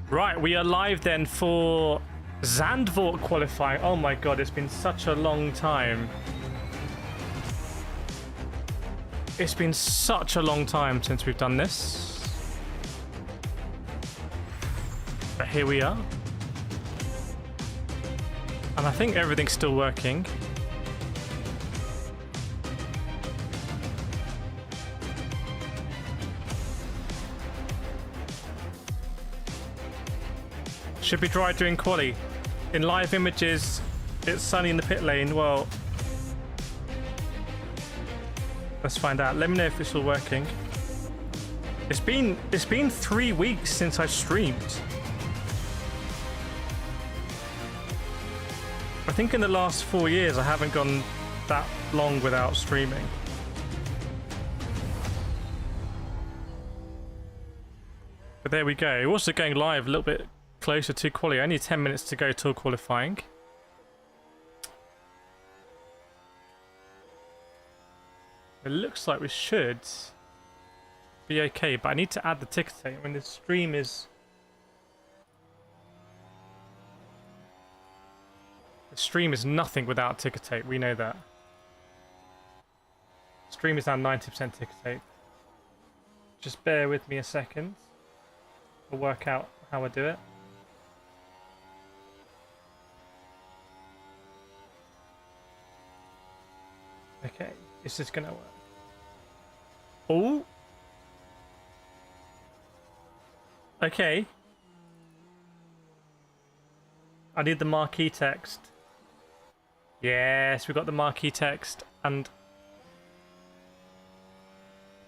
Right, we are live then for Zandvoort qualifying. Oh my god, it's been such a long time. It's been such a long time since we've done this. But here we are. And I think everything's still working. Should be dry during quali. In live images, it's sunny in the pit lane. Well, let's find out. Let me know if it's all working. It's been 3 weeks since I streamed. I think in the last 4 years I haven't gone that long without streaming. But there we go. We're also going live a little bit closer to quali. Only 10 minutes to go till qualifying. It looks like we should be okay, but I need to add the ticketing when the stream is... The stream is nothing without ticker tape, we know that. Stream is now 90% ticker tape. Just bear with me a second. We'll work out how I do it. Okay, is this gonna work? Oh! Okay. I need the marquee text. Yes, we got the marquee text, and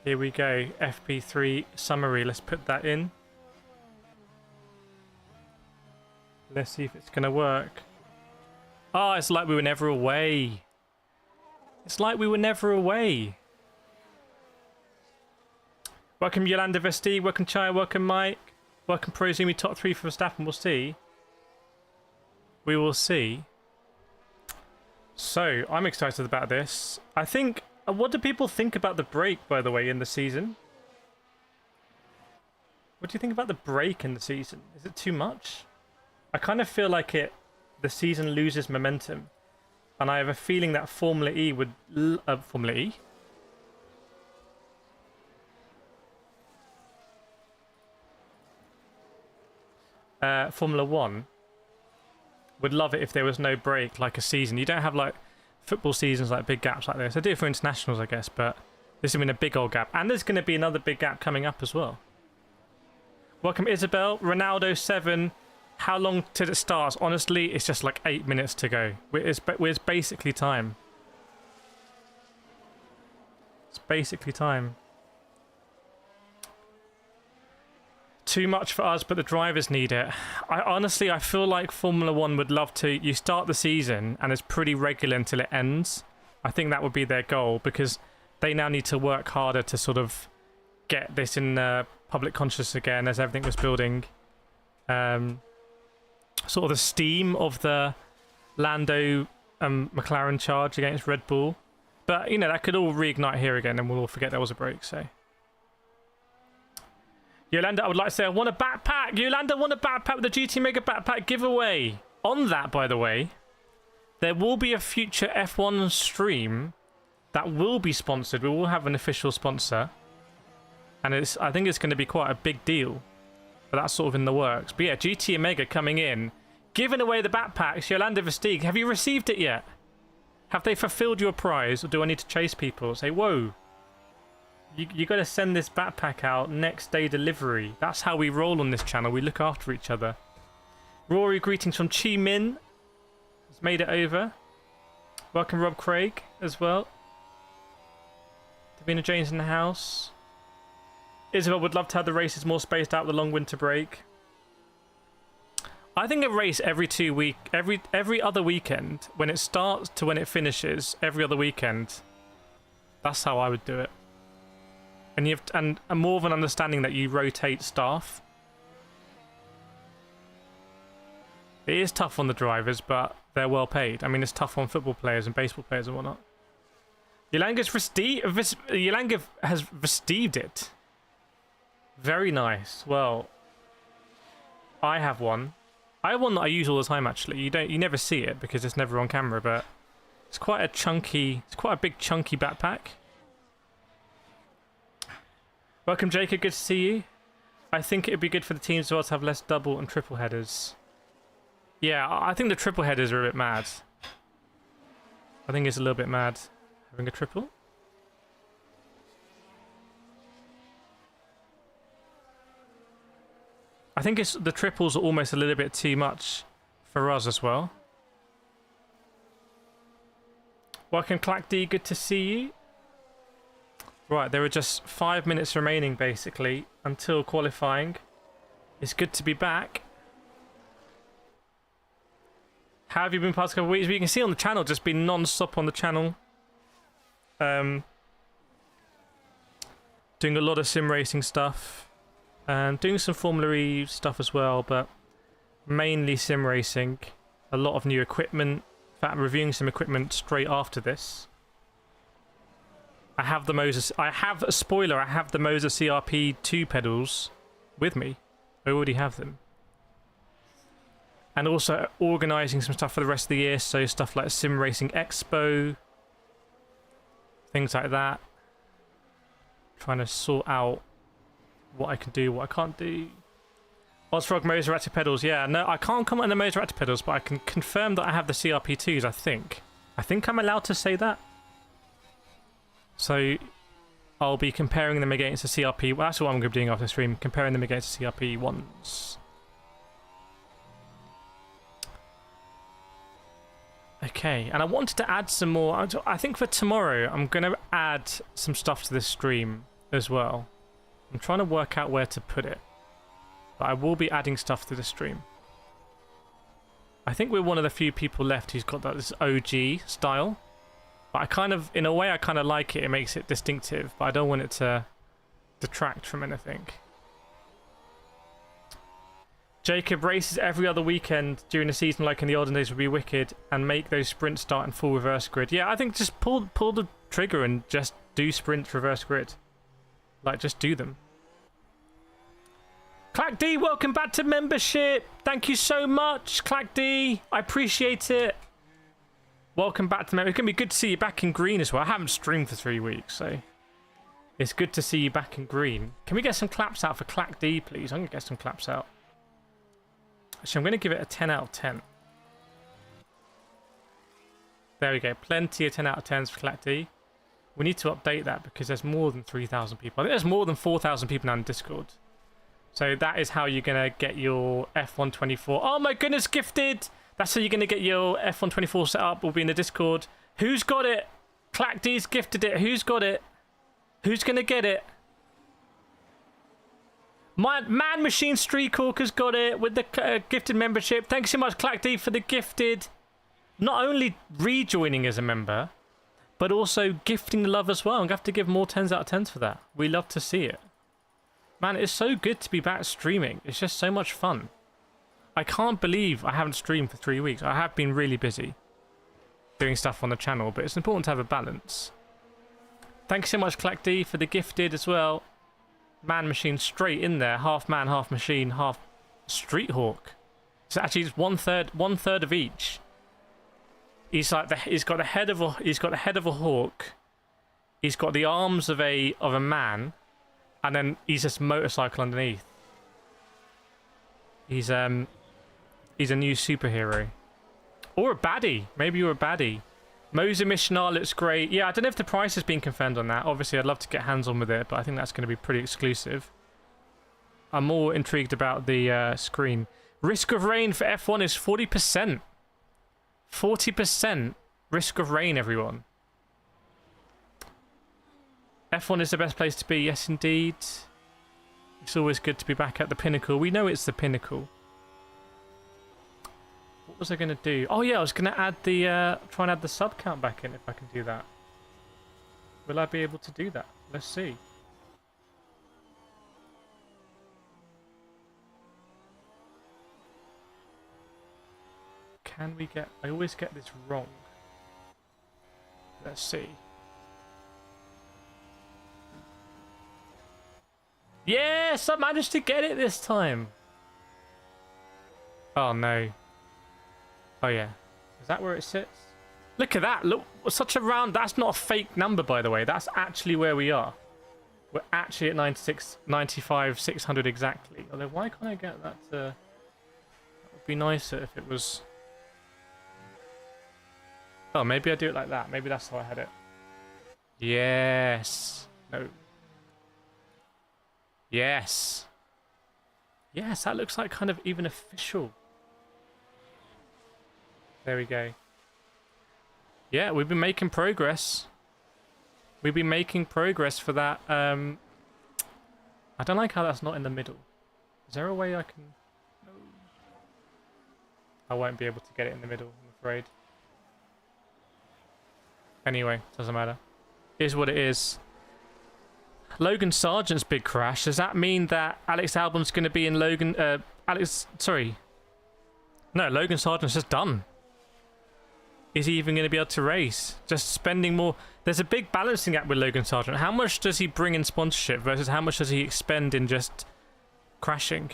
here we go. FP3 summary. Let's put that in. Let's see if it's gonna work. Oh, it's like we were never away. It's like we were never away. Welcome Yolanda Vesti, welcome Chai, welcome Mike, welcome Prozumi, top 3 for Verstappen. We'll see. We will see. So, I'm excited about this. I think... What do people think about the break, by the way, in the season? What do you think about the break in the season? Is it too much? I kind of feel like the season loses momentum. And I have a feeling that Formula E would... Formula E? Formula 1 would love it if there was no break, like a season. You don't have, like, football seasons, like, big gaps like this. I do it for internationals, I guess, but this has been a big old gap. And there's going to be another big gap coming up as well. Welcome, Isabel. Ronaldo 7. How long till it starts? Honestly, it's just like 8 minutes to go. It's basically time. It's basically time. Too much for us, but the drivers need it. I feel like Formula 1 would love to... You start the season and it's pretty regular until it ends. I think that would be their goal because they now need to work harder to sort of get this in public consciousness again as everything was building. Sort of the steam of the Lando McLaren charge against Red Bull. But, you know, that could all reignite here again and we'll all forget there was a break, so... Yolanda, I would like to say I want a backpack! Yolanda, want a backpack with the GT Mega Backpack giveaway! On that, by the way, there will be a future F1 stream that will be sponsored. We will have an official sponsor. And I think it's going to be quite a big deal. But that's sort of in the works. But yeah, GT Omega coming in. Giving away the backpacks. Yolanda Vestige, have you received it yet? Have they fulfilled your prize? Or do I need to chase people? Say, whoa. You got to send this backpack out next day delivery. That's how we roll on this channel. We look after each other. Rory, greetings from Chi Min. Has made it over. Welcome Rob Craig as well. Davina James in the house. Isabel would love to have the races more spaced out with the long winter break. I think a race every every other weekend, when it starts to when it finishes, every other weekend. That's how I would do it. And you have and more of an understanding that you rotate staff. It is tough on the drivers, but they're well paid. I mean, it's tough on football players and baseball players and whatnot. Yolanga has received it. Very nice. Well, I have one. I have one that I use all the time, actually. You never see it because it's never on camera, but it's quite a big chunky backpack. Welcome, Jacob. Good to see you. I think it'd be good for the teams as well to have less double and triple headers. Yeah, I think the triple headers are a bit mad. I think it's a little bit mad having a triple. I think the triples are almost a little bit too much for us as well. Welcome, Clack D. Good to see you. Right, there are just 5 minutes remaining, basically, until qualifying. It's good to be back. How have you been past a couple of weeks? You can see on the channel, just been non-stop on the channel. Doing a lot of sim racing stuff. And doing some Formula E stuff as well, but mainly sim racing. A lot of new equipment. In fact, I'm reviewing some equipment straight after this. I have the Moser. I have a spoiler. I have the Moser CRP 2 pedals with me. I already have them. And also organising some stuff for the rest of the year, so stuff like Sim Racing Expo, things like that. Trying to sort out what I can do, what I can't do. Ozfrog Moser Active pedals, yeah. No, I can't comment on the Moser Active pedals, but I can confirm that I have the CRP2s, I think. I think I'm allowed to say that. So I'll be comparing them against the CRP. Well, that's what I'm going to be doing after the stream, comparing them against the CRP1s. Okay, and I wanted to add some more. I think for tomorrow, I'm going to add some stuff to this stream as well. I'm trying to work out where to put it. But I will be adding stuff to the stream. I think we're one of the few people left who's got this OG style. But I kind of, in a way, I kind of like it. It makes it distinctive, but I don't want it to detract from anything. Jacob, races every other weekend during the season like in the olden days would be wicked, and make those sprints start in full reverse grid. Yeah, I think just pull the trigger and just do sprints reverse grid. Like, just do them. Clack D, welcome back to membership. Thank you so much, Clack D. I appreciate it. Welcome back to membership. It's going to be good to see you back in green as well. I haven't streamed for 3 weeks, so it's good to see you back in green. Can we get some claps out for Clack D, please? I'm going to get some claps out. Actually, I'm going to give it a 10 out of 10. There we go. Plenty of 10 out of 10s for Clack D. We need to update that because there's more than 3,000 people. I think there's more than 4,000 people now in Discord. So that is how you're going to get your F124. Oh my goodness, gifted! That's how you're going to get your F124 set up. Will be in the Discord. Who's got it? Clack D's gifted it. Who's got it? Who's going to get it? My Man Machine Street Hawker's got it with the gifted membership. Thanks so much, Clack D, for the gifted. Not only rejoining as a member, but also gifting love as well. I'm going to have to give more 10s out of 10s for that. We love to see it. Man, it's so good to be back streaming. It's just so much fun. I can't believe I haven't streamed for 3 weeks. I have been really busy doing stuff on the channel, but it's important to have a balance. Thanks so much, Clack D, for the gifted as well. Man Machine straight in there. Half man, half machine, half Street Hawk. So actually it's one third of each. He's like he's got the head of a hawk. He's got the arms of a man, and then he's just motorcycle underneath. He's a new superhero. Or a baddie. Maybe you're a baddie. Moser Mishnar looks great. Yeah, I don't know if the price has been confirmed on that. Obviously, I'd love to get hands-on with it, but I think that's going to be pretty exclusive. I'm more intrigued about the screen. Risk of rain for F1 is 40%. 40% risk of rain, everyone. F1 is the best place to be. Yes, indeed. It's always good to be back at the pinnacle. We know it's the pinnacle. What was I going to do? Oh yeah, I was going to add the try and add the sub count back in if I can do that. Will I be able to do that? Let's see. Can we get... I always get this wrong. Let's see. Yes, I managed to get it this time. Oh, no. Oh, yeah. Is that where it sits? Look at that. Look, such a round... That's not a fake number, by the way. That's actually where we are. We're actually at 96, 95, 600 exactly. Although, why can't I get that to... That would be nicer if it was... Oh, maybe I do it like that. Maybe that's how I had it. Yes. No. Yes. Yes, that looks like kind of even official. There we go. Yeah, we've been making progress. We've been making progress for that. I don't like how that's not in the middle. Is there a way I can... No. I won't be able to get it in the middle, I'm afraid. Anyway, doesn't matter. Is what it is. Logan Sargent's big crash. Does that mean that Alex Albon's going to be in Logan... No, Logan Sargent's just done. Is he even going to be able to race? Just spending more... There's a big balancing act with Logan Sargent. How much does he bring in sponsorship versus how much does he expend in just crashing?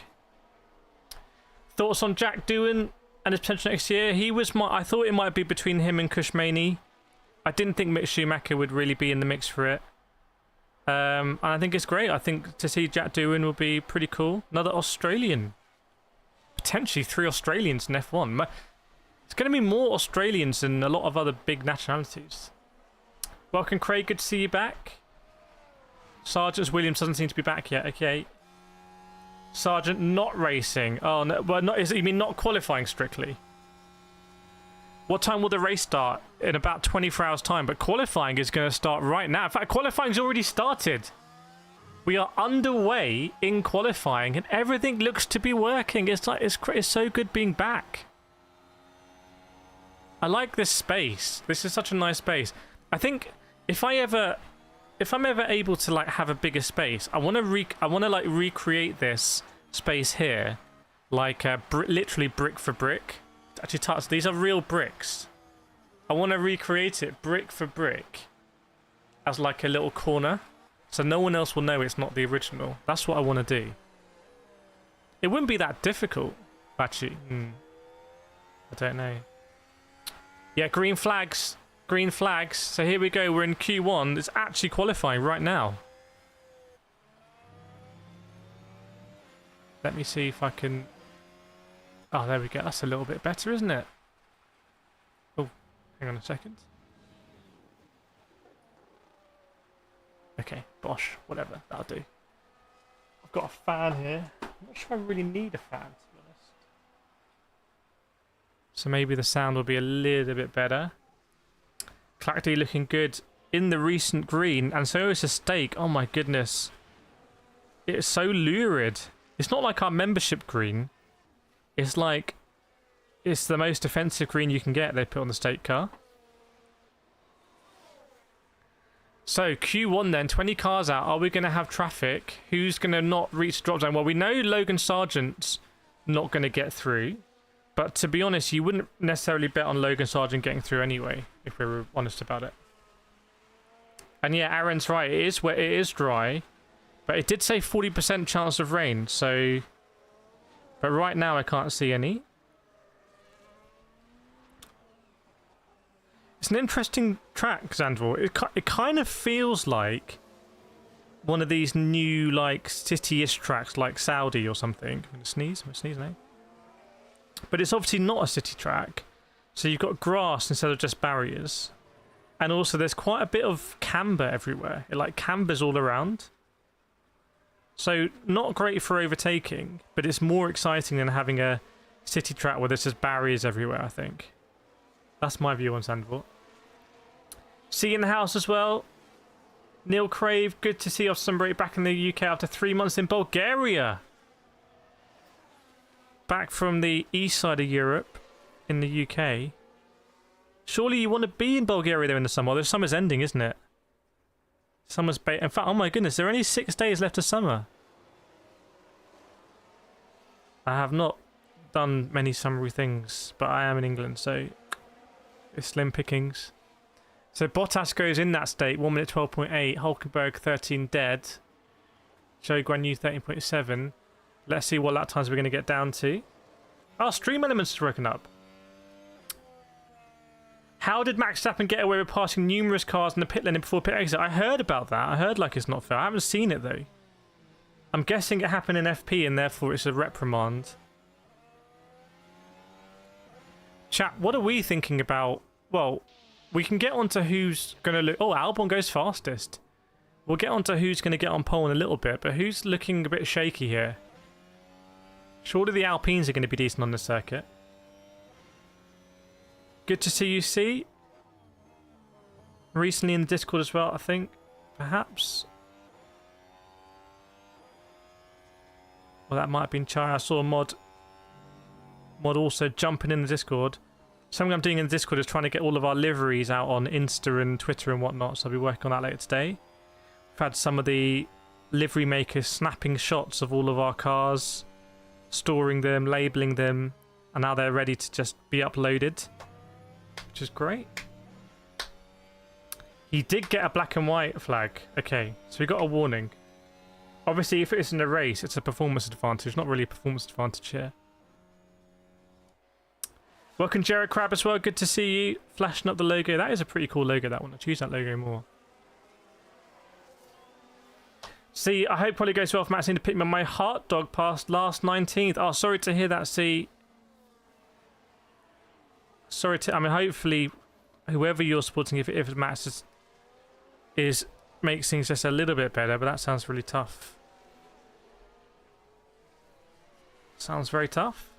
Thoughts on Jack Doohan and his potential next year? I thought it might be between him and Kushmani. I didn't think Mick Schumacher would really be in the mix for it. And I think it's great. I think to see Jack Doohan will be pretty cool. Another Australian. Potentially 3 Australians in F1. It's going to be more Australians than a lot of other big nationalities. Welcome, Craig. Good to see you back. Sargent Williams doesn't seem to be back yet. Okay. Sargent not racing. Oh, no. Well, you mean not qualifying strictly? What time will the race start? In about 24 hours' time. But qualifying is going to start right now. In fact, qualifying's already started. We are underway in qualifying, and everything looks to be working. It's so good being back. I like this space. This is such a nice space. I think if I'm ever able to like have a bigger space, I want to like recreate this space here, like literally brick for brick. Actually, touch. These are real bricks. I want to recreate it brick for brick as like a little corner, so no one else will know it's not the original. That's what I want to do. It wouldn't be that difficult, actually. I don't know. Yeah, green flags. Green flags. So here we go. We're in Q1. It's actually qualifying right now. Let me see if I can... Oh, there we go. That's a little bit better, isn't it? Oh, hang on a second. Okay, bosh. Whatever. That'll do. I've got a fan here. I'm not sure I really need a fan, to be honest. So maybe the sound will be a little bit better. Clarity looking good in the recent green, and so is a stake. Oh my goodness. It's so lurid. It's not like our membership green. It's like... It's the most offensive green you can get they put on the stake car. So, Q1 then, 20 cars out. Are we going to have traffic? Who's going to not reach the drop zone? Well, we know Logan Sargent's not going to get through. But to be honest, you wouldn't necessarily bet on Logan Sargent getting through anyway, if we were honest about it. And yeah, Aaron's right. It is dry. But it did say 40% chance of rain, so... But right now I can't see any. It's an interesting track, Zandvoort. It kind of feels like one of these new, like, city-ish tracks, like Saudi or something. I'm going to sneeze. I'm going to sneeze now. But it's obviously not a city track. So you've got grass instead of just barriers. And also there's quite a bit of camber everywhere. It like cambers all around. So not great for overtaking, but it's more exciting than having a city track where there's just barriers everywhere, I think. That's my view on Zandvoort. See you in the house as well. Neil Crave, good to see you off some break back in the UK after 3 months in Bulgaria. Back from the east side of Europe in the UK. Surely you want to be in Bulgaria there in the summer. Well, the summer's ending, isn't it? Summer's in fact, oh my goodness, there are only 6 days left of summer. I have not done many summery things, but I am in England, so it's slim pickings. So Bottas goes in that state, 1 minute 12.8, Hulkenberg 13 dead, Zhou Guanyu 13.7. Let's see what lap times we're going to get down to. Oh, stream elements is broken up. How did Max Verstappen get away with passing numerous cars in the pit lane before pit exit? I heard about that. I heard like it's not fair. I haven't seen it though. I'm guessing it happened in FP and therefore it's a reprimand. Chat, what are we thinking about? Well, we can get onto who's going to look... Oh, Albon goes fastest. We'll get onto who's going to get on pole in a little bit, but who's looking a bit shaky here? Surely the Alpines are going to be decent on the circuit. Good to see you, C. Recently in the Discord as well, I think. Perhaps. Well, that might have been Chai. I saw Mod also jumping in the Discord. Something I'm doing in the Discord is trying to get all of our liveries out on Insta and Twitter and whatnot, so I'll be working on that later today. We've had some of the livery makers snapping shots of all of our cars, storing them, labelling them, and now they're ready to just be uploaded, which is great. He did get a black and white flag. Okay, so we got a warning. Obviously, if it's in a race, it's a performance advantage, not really a performance advantage here. Welcome, Jared Crab, as well. Good to see you. Flashing up the logo. That is a pretty cool logo, that one. I choose that logo more. See, I hope probably goes well for Max to pick me. My heart dog passed last 19th. Oh, sorry to hear that, see. Sorry to... I mean, hopefully, whoever you're supporting, if Max is makes things just a little bit better, but that sounds really tough. Sounds very tough.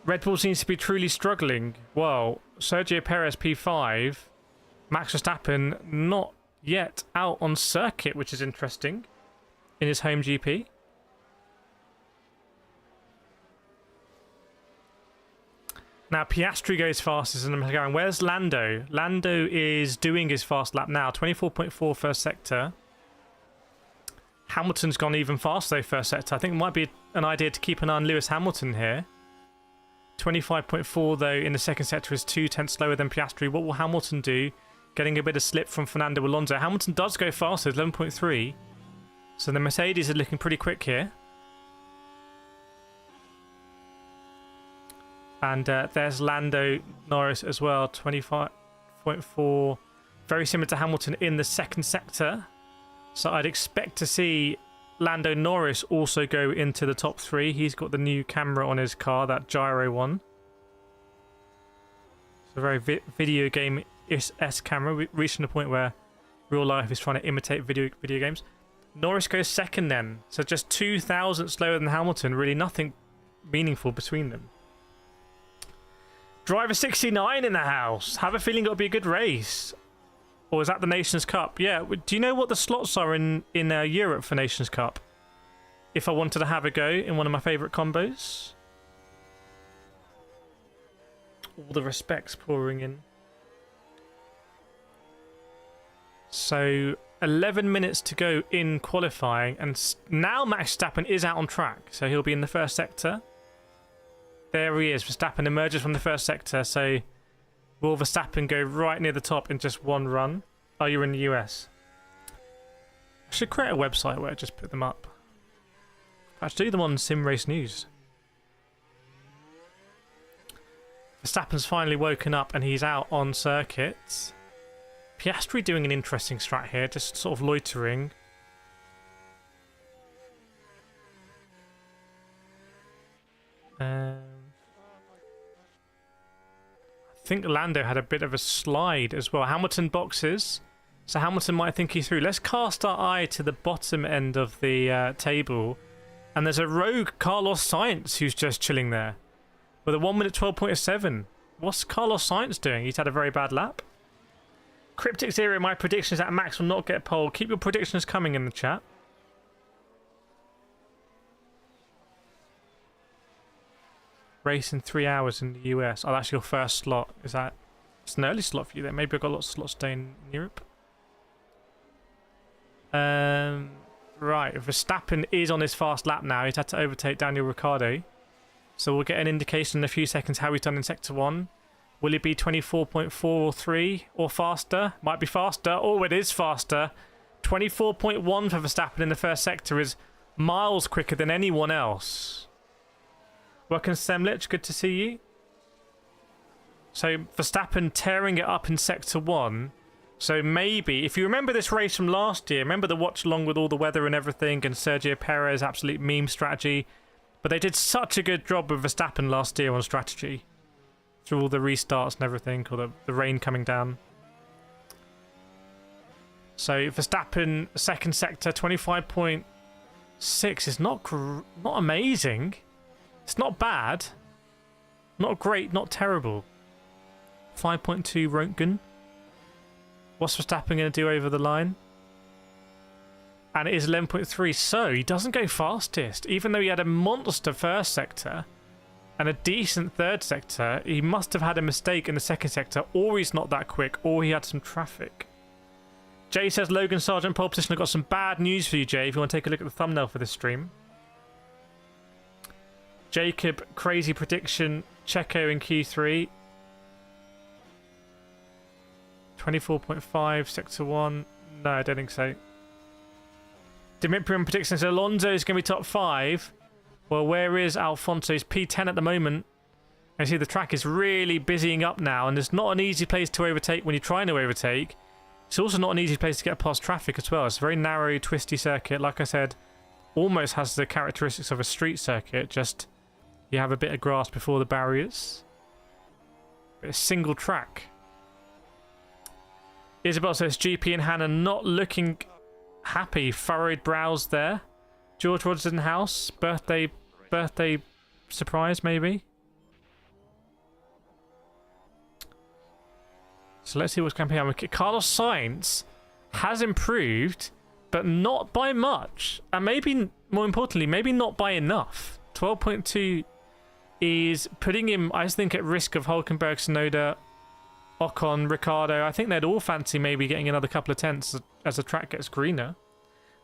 Red Bull seems to be truly struggling. Well, Sergio Perez P5, Max Verstappen not yet out on circuit, which is interesting, in his home GP. Now, Piastri goes fastest in the McLaren. Where's Lando? Lando is doing his fast lap now. 24.4 first sector. Hamilton's gone even faster though, first sector. I think it might be an idea to keep an eye on Lewis Hamilton here. 25.4 though in the second sector is 2/10 slower than Piastri. What will Hamilton do? Getting a bit of slip from Fernando Alonso. Hamilton does go faster, 11.3. So the Mercedes are looking pretty quick here. And there's Lando Norris as well, 25.4. Very similar to Hamilton in the second sector. So I'd expect to see Lando Norris also go into the top 3. He's got the new camera on his car, that gyro one. It's a very video game-esque camera, reaching the point where real life is trying to imitate video games. Norris goes second then, so just 2,000 slower than Hamilton. Really nothing meaningful between them. Driver 69 in the house. Have a feeling it'll be a good race. Or is that the Nations Cup? Yeah, do you know what the slots are in Europe for Nations Cup? If I wanted to have a go in one of my favourite combos. All the respects pouring in. So, 11 minutes to go in qualifying. And now Max Verstappen is out on track. So he'll be in the first sector. There he is. Verstappen emerges from the first sector. So... will Verstappen go right near the top in just one run? Oh, you're in the US. I should create a website where I just put them up. I should do them on Sim Race News. Verstappen's finally woken up and he's out on circuit. Piastri doing an interesting strat here, just sort of loitering. I think Lando had a bit of a slide as well. Hamilton boxes, so Hamilton might think he's through. Let's cast our eye to the bottom end of the table, and there's a rogue Carlos Sainz who's just chilling there with a 1 minute 12.7. What's Carlos Sainz doing? He's had a very bad lap. Cryptic Zero, my prediction is that Max will not get pole. Keep your predictions coming in the chat. Race in 3 hours in the US. Oh, that's your first slot. Is that... it's an early slot for you then. Maybe I've got lots of slots staying in Europe. Right, Verstappen is on his fast lap now. He's had to overtake Daniel Ricciardo. So we'll get an indication in a few seconds how he's done in Sector 1. Will it be 24.4 or 3 or faster? Might be faster. Oh, it is faster. 24.1 for Verstappen in the first sector is miles quicker than anyone else. Welcome, Semlich. Good to see you. So Verstappen tearing it up in Sector 1. So maybe, if you remember this race from last year, remember the watch along with all the weather and everything, and Sergio Perez, absolute meme strategy. But they did such a good job with Verstappen last year on strategy. Through all the restarts and everything, or the rain coming down. So Verstappen, second sector, 25.6 is not amazing. It's not bad. Not great, not terrible. 5.2 Röntgen. What's Verstappen going to do over the line? And it is 11.3, so he doesn't go fastest. Even though he had a monster first sector and a decent third sector, he must have had a mistake in the second sector, or he's not that quick, or he had some traffic. Jay says, Logan Sargent pole position. I've got some bad news for you, Jay, if you want to take a look at the thumbnail for this stream. Jacob, crazy prediction, Checo in Q3. 24.5, sector 1. No, I don't think so. Dimitrium predicts that Alonso is going to be top 5. Well, where is Alfonso? He's P10 at the moment. And you see the track is really busying up now, and it's not an easy place to overtake when you're trying to overtake. It's also not an easy place to get past traffic as well. It's a very narrow, twisty circuit. Like I said, almost has the characteristics of a street circuit, just you have a bit of grass before the barriers. But a single track. Isabel says GP and Hannah not looking happy. Furrowed brows there. George Rogers in the house. Birthday surprise, maybe. So let's see what's going to happen. Carlos Sainz has improved, but not by much. And maybe, more importantly, maybe not by enough. 12.2 is putting him, I think, at risk of Hulkenberg, Tsunoda, Ocon, Ricciardo. I think they'd all fancy maybe getting another couple of tenths as the track gets greener.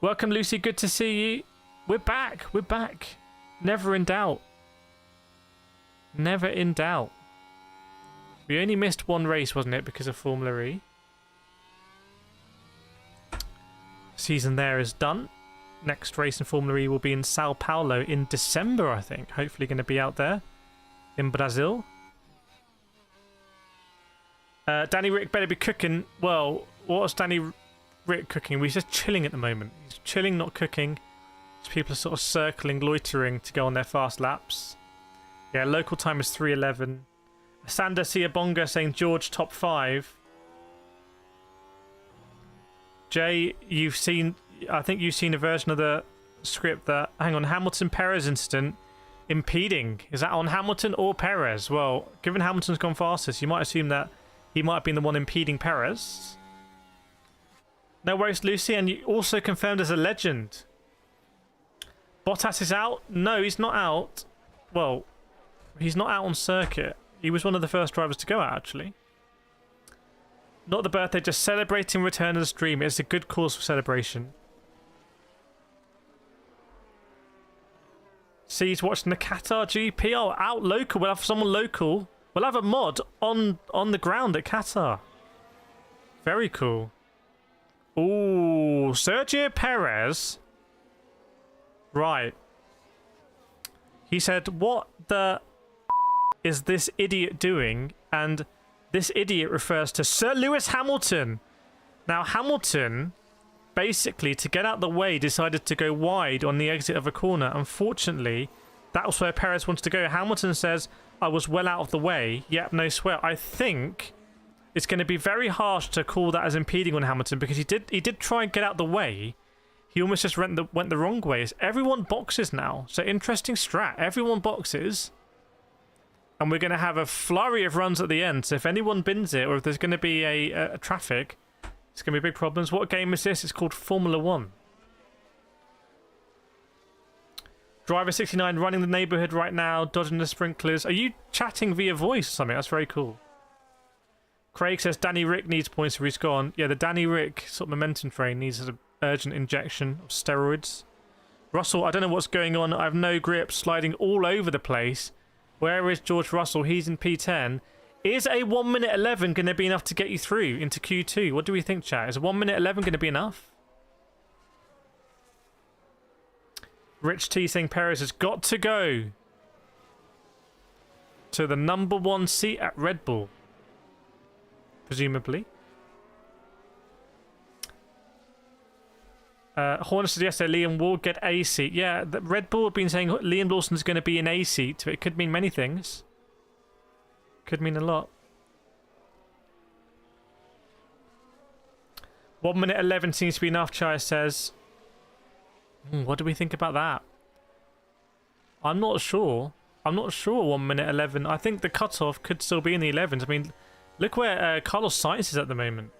Welcome, Lucy. Good to see you. We're back. We're back. Never in doubt. Never in doubt. We only missed one race, wasn't it, because of Formula E? Season there is done. Next race in Formula E will be in Sao Paulo in December, I think. Hopefully going to be out there in Brazil. Danny Rick better be cooking. Well, what's Danny Rick cooking? He's just chilling at the moment. He's chilling, not cooking. So people are sort of circling, loitering to go on their fast laps. Yeah, local time is 3:11. Sander Siabonga saying George top 5. Jay, I think you've seen a version of the script that, hang on, Hamilton Perez incident impeding. Is that on Hamilton or Perez? Well, given Hamilton's gone fastest, you might assume that he might have been the one impeding Perez. No worries, Lucy, and you also confirmed as a legend. Bottas is out? No, he's not out. Well, he's not out on circuit. He was one of the first drivers to go out, actually. Not the birthday, just celebrating return of the stream. It's a good cause for celebration. See, he's watching the Qatar GP. Oh, out local. We'll have someone local. We'll have a mod on the ground at Qatar. Very cool. Ooh, Sergio Perez. Right. He said, what the is this idiot doing? And this idiot refers to Sir Lewis Hamilton. Now, Hamilton, basically, to get out the way, decided to go wide on the exit of a corner. Unfortunately, that was where Perez wanted to go. Hamilton says, I was well out of the way. Yep, no sweat. I think it's going to be very harsh to call that as impeding on Hamilton, because he did try and get out the way. He almost just went the wrong way. Everyone boxes now. So interesting strat. Everyone boxes. And we're going to have a flurry of runs at the end. So if anyone bins it, or if there's going to be a traffic, it's going to be big problems. What game is this? It's called Formula 1. Driver 69 running the neighborhood right now, dodging the sprinklers. Are you chatting via voice or something? That's very cool. Craig says Danny Rick needs points if he's gone. Yeah, the Danny Rick sort of momentum train needs an urgent injection of steroids. Russell, I don't know what's going on. I have no grip, sliding all over the place. Where is George Russell? He's in P10. Is a 1 minute 11 going to be enough to get you through into Q2? What do we think, chat? Is a 1 minute 11 going to be enough? Rich T saying Perez has got to go. to the #1 seat at Red Bull. Presumably. Horner said yesterday Liam will get a seat. Yeah, the Red Bull have been saying Liam Lawson's going to be in a seat, so it could mean many things. Could mean a lot. 1 minute 11 seems to be enough, Chai says. What do we think about that? I'm not sure. I'm not sure 1 minute 11. I think the cutoff could still be in the 11s. I mean, look where Carlos Sainz is at the moment.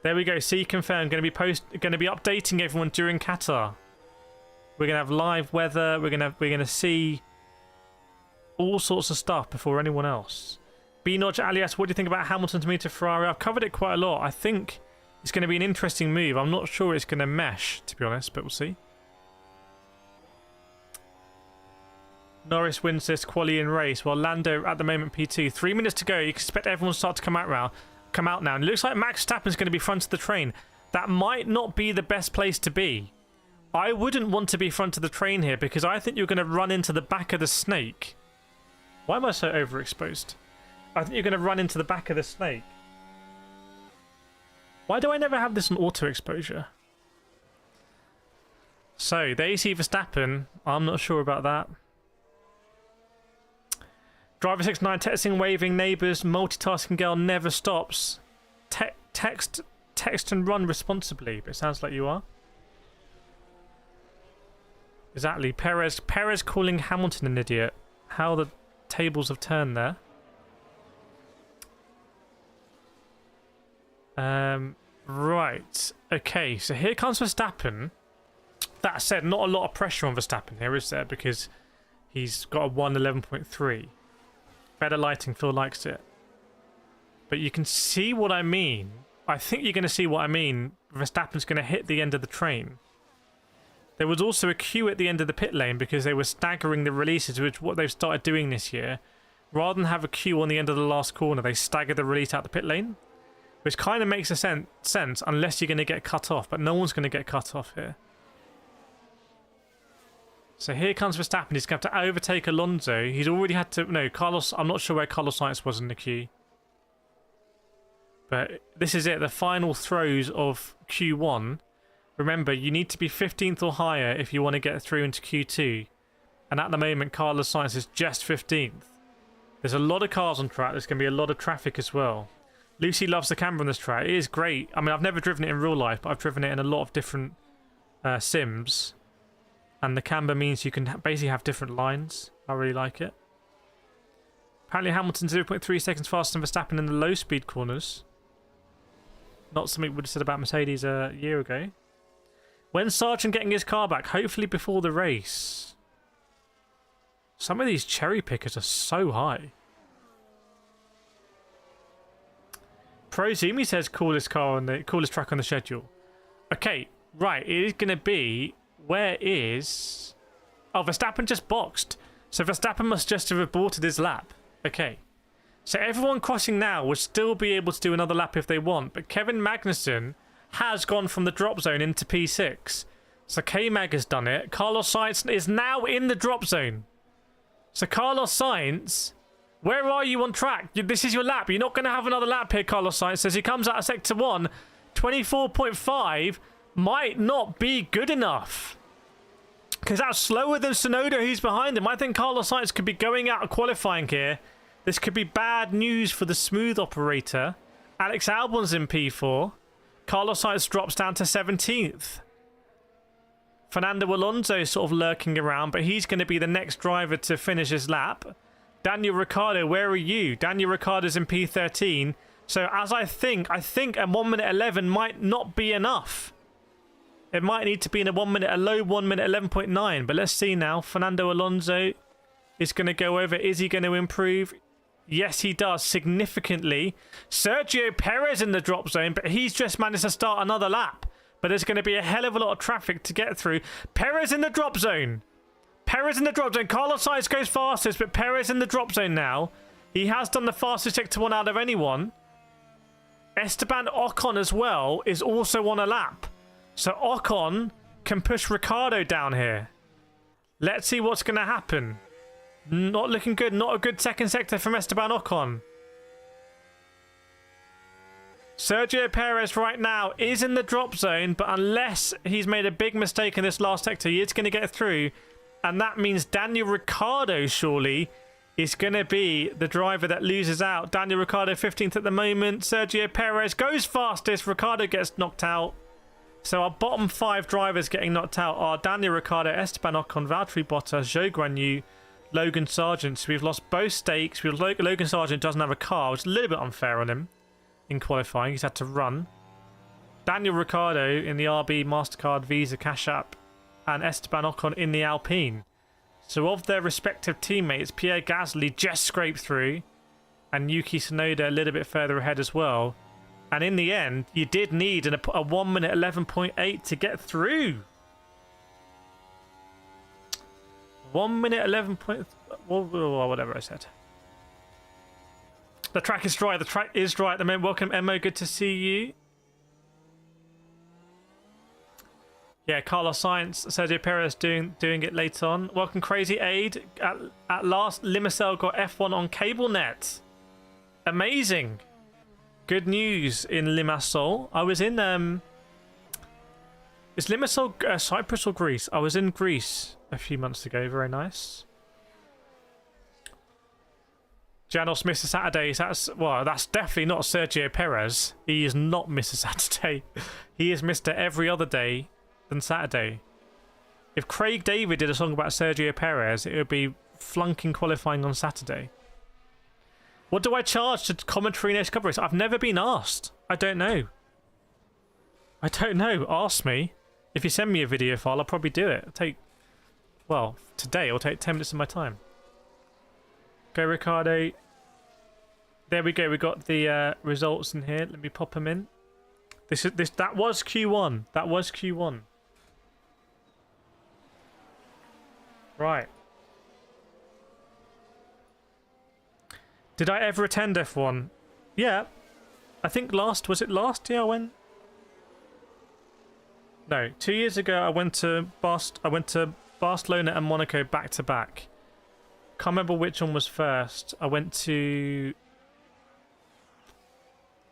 There we go. See, confirmed. Going to be updating everyone during Qatar. We're gonna have live weather. We're gonna see all sorts of stuff before anyone else. Binoj alias, what do you think about Hamilton to move to Ferrari? I've covered it quite a lot. I think it's going to be an interesting move. I'm not sure it's going to mesh, to be honest, but we'll see. Norris wins this quali and race, while Lando at the moment P2. 3 minutes to go. You can expect everyone to start to come out now. And it looks like Max Verstappen's going to be front of the train. That might not be the best place to be. I wouldn't want to be front of the train here because I think you're going to run into the back of the snake. Why am I so overexposed? I think you're going to run into the back of the snake. Why do I never have this on auto exposure? So, the AC Verstappen, I'm not sure about that. Driver 69 texting, waving, neighbours, multitasking girl never stops. Text and run responsibly, but it sounds like you are. Exactly. Perez calling Hamilton an idiot. How the tables have turned there. Right. Okay, so here comes Verstappen. That said, not a lot of pressure on Verstappen here, is there? Because he's got a 1:11.3. Better lighting, Phil likes it. But you can see what I mean. I think you're going to see what I mean. Verstappen's going to hit the end of the train. There was also a queue at the end of the pit lane because they were staggering the releases, which is what they've started doing this year. Rather than have a queue on the end of the last corner, they staggered the release out the pit lane. Which kind of makes a sense unless you're going to get cut off. But no one's going to get cut off here. So here comes Verstappen. He's going to have to overtake Alonso. He's already had to... No, Carlos... I'm not sure where Carlos Sainz was in the queue. But this is it. The final throws of Q1. Remember, you need to be 15th or higher if you want to get through into Q2. And at the moment, Carlos Sainz is just 15th. There's a lot of cars on track. There's going to be a lot of traffic as well. Lucy loves the camera on this track. It is great. I mean, I've never driven it in real life, but I've driven it in a lot of different sims. And the camber means you can basically have different lines. I really like it. Apparently Hamilton's 0.3 seconds faster than Verstappen in the low speed corners. Not something we would have said about Mercedes a year ago. When's Sargent getting his car back? Hopefully before the race. Some of these cherry pickers are so high. Prozumi says coolest track on the schedule. Okay, right. It is going to be... Where is... Oh, Verstappen just boxed. So Verstappen must just have aborted his lap. Okay. So everyone crossing now will still be able to do another lap if they want. But Kevin Magnussen has gone from the drop zone into P6. So K-Mag has done it. Carlos Sainz is now in the drop zone. So Carlos Sainz... Where are you on track? This is your lap. You're not going to have another lap here, Carlos Sainz. As he comes out of Sector 1, 24.5 might not be good enough. Because that's slower than Tsunoda, who's behind him. I think Carlos Sainz could be going out of qualifying here. This could be bad news for the smooth operator. Alex Albon's in P4. Carlos Sainz drops down to 17th. Fernando Alonso is sort of lurking around, but he's going to be the next driver to finish his lap. Daniel Ricciardo, where are you? Daniel Ricciardo's in P13. So as I think a 1:11 might not be enough. It might need to be in a low 1:11.9. But let's see now. Fernando Alonso is going to go over. Is he going to improve? Yes, he does, significantly. Sergio Perez in the drop zone, but he's just managed to start another lap. But there's going to be a hell of a lot of traffic to get through. Perez in the drop zone. Perez in the drop zone. Carlos Sainz goes fastest, but Perez in the drop zone now. He has done the fastest Sector 1 out of anyone. Esteban Ocon as well is also on a lap. So Ocon can push Ricciardo down here. Let's see what's going to happen. Not looking good. Not a good second sector from Esteban Ocon. Sergio Perez right now is in the drop zone, but unless he's made a big mistake in this last sector, he is going to get through. And that means Daniel Ricciardo, surely, is going to be the driver that loses out. Daniel Ricciardo 15th at the moment. Sergio Perez goes fastest. Ricciardo gets knocked out. So our bottom 5 drivers getting knocked out are Daniel Ricciardo, Esteban Ocon, Valtteri Bottas, Zhou Guanyu, Logan Sargent. So we've lost both stakes. Logan Sargent doesn't have a car, which is a little bit unfair on him in qualifying. He's had to run. Daniel Ricciardo in the RB, MasterCard, Visa, Cash App, and Esteban Ocon in the Alpine. So of their respective teammates, Pierre Gasly just scraped through, and Yuki Tsunoda a little bit further ahead as well. And in the end, you did need a 1 minute 11.8 to get through. 1 minute 11 point... whatever I said. The track is dry. The track is dry at the moment. Welcome, Emmo. Good to see you. Yeah, Carlos Sainz, Sergio Perez doing it late on. Welcome, Crazy Aid. At last, Limassol got F1 on cable net. Amazing. Good news in Limassol. I was in... is Limassol Cyprus or Greece? I was in Greece a few months ago. Very nice. Janos missed a Saturday. That's definitely not Sergio Perez. He is not Mr. Saturday. He is Mr. Every Other Day than Saturday. If Craig David did a song about Sergio Perez, it would be flunking qualifying on Saturday. What do I charge to commentary next coverage? I've never been asked. I don't know. I don't know. Ask me. If you send me a video file, I'll probably do it. Today it'll take 10 minutes of my time. Go, Ricardo. There we go. We got the results in here. Let me pop them in. That was Q1. That was Q1. Right. Did I ever attend F1? Yeah. I think was it last year I went? No, 2 years ago I went to Barcelona and Monaco back to back. Can't remember which one was first. I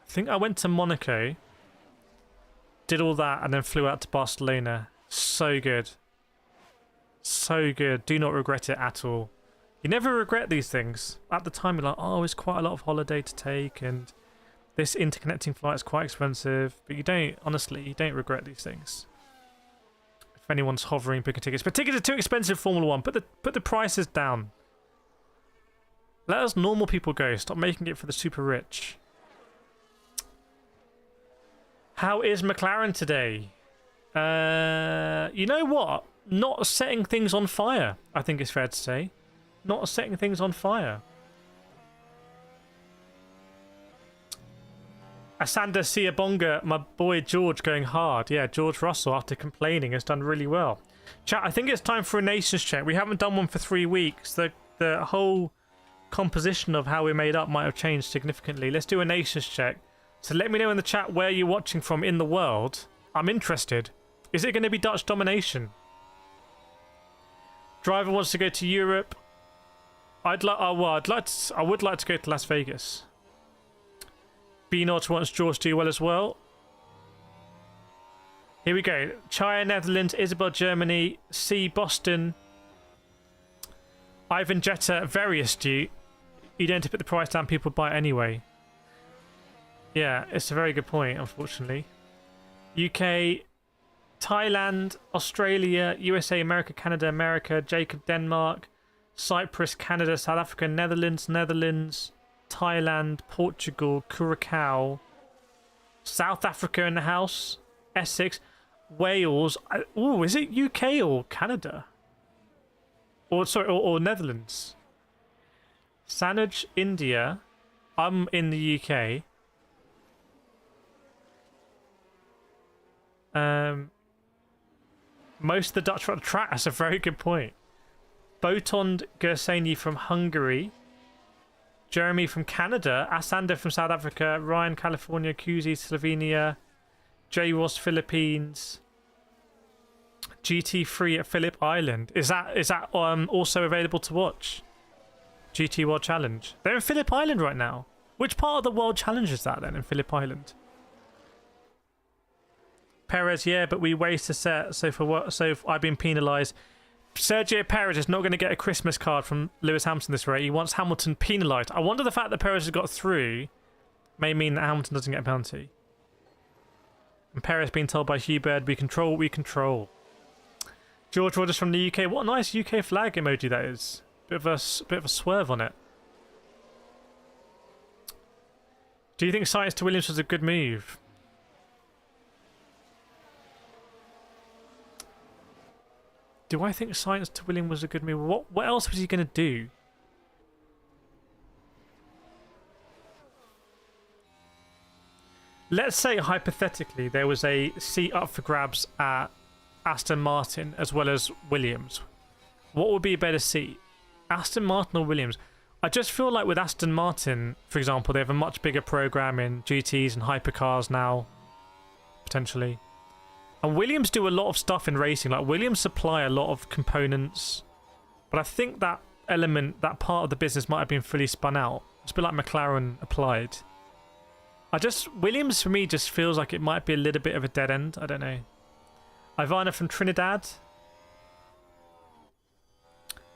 think I went to Monaco, did all that, and then flew out to Barcelona. So good. So good. Do not regret it at all. You never regret these things. At the time, you're like, oh, it's quite a lot of holiday to take, and this interconnecting flight is quite expensive. But you don't, honestly, you don't regret these things. If anyone's hovering, booking tickets. But tickets are too expensive, Formula 1. Put the prices down. Let us normal people go. Stop making it for the super rich. How is McLaren today? You know what? Not setting things on fire, I think it's fair to say. Not setting things on fire. Asanda Siabonga, my boy George going hard. Yeah, George Russell, after complaining, has done really well. Chat, I think it's time for a nations check. We haven't done one for 3 weeks. The whole composition of how we're made up might have changed significantly. Let's do a nations check. So let me know in the chat where you're watching from in the world. I'm interested. Is it going to be Dutch domination? Driver wants to go to Europe. I would like to go to Las Vegas. B-Notch wants George to do well as well. Here we go. China, Netherlands, Isabel, Germany, C, Boston. Ivan Jetta, very astute. You don't have to put the price down, people buy it anyway. Yeah, it's a very good point, unfortunately. UK, Thailand, Australia, USA, America, Canada, America, Jacob, Denmark, Cyprus, Canada, South Africa, Netherlands, Thailand, Portugal, Curacao, South Africa in the house, Essex, Wales. Oh, is it UK or Canada? Or Netherlands? Sanuj, India. I'm in the UK. Most of the Dutch are on the track. That's a very good point. Botond Gerseni from Hungary. Jeremy from Canada. Asander from South Africa. Ryan, California. Kuzi, Slovenia. J. Ross, Philippines. GT3 at Phillip Island. Is that also available to watch? GT World Challenge. They're in Phillip Island right now. Which part of the World Challenge is that then in Phillip Island? Perez, yeah, but we raced a set, so for what? So I've been penalised. Sergio Perez is not going to get a Christmas card from Lewis Hamilton this race. He wants Hamilton penalised. I wonder the fact that Perez has got through may mean that Hamilton doesn't get a penalty. And Perez being told by Hubert, we control what we control. George Rogers from the UK. What a nice UK flag emoji that is. Bit of a swerve on it. Do you think Sainz to Williams was a good move? Do I think Sainz to Williams was a good move? What else was he going to do? Let's say, hypothetically, there was a seat up for grabs at Aston Martin as well as Williams. What would be a better seat? Aston Martin or Williams? I just feel like with Aston Martin, for example, they have a much bigger program in GTs and hypercars now, potentially. And Williams do a lot of stuff in racing. Like, Williams supply a lot of components. But I think that element, that part of the business might have been fully spun out. It's a bit like McLaren applied. Williams for me just feels like it might be a little bit of a dead end. I don't know. Ivana from Trinidad.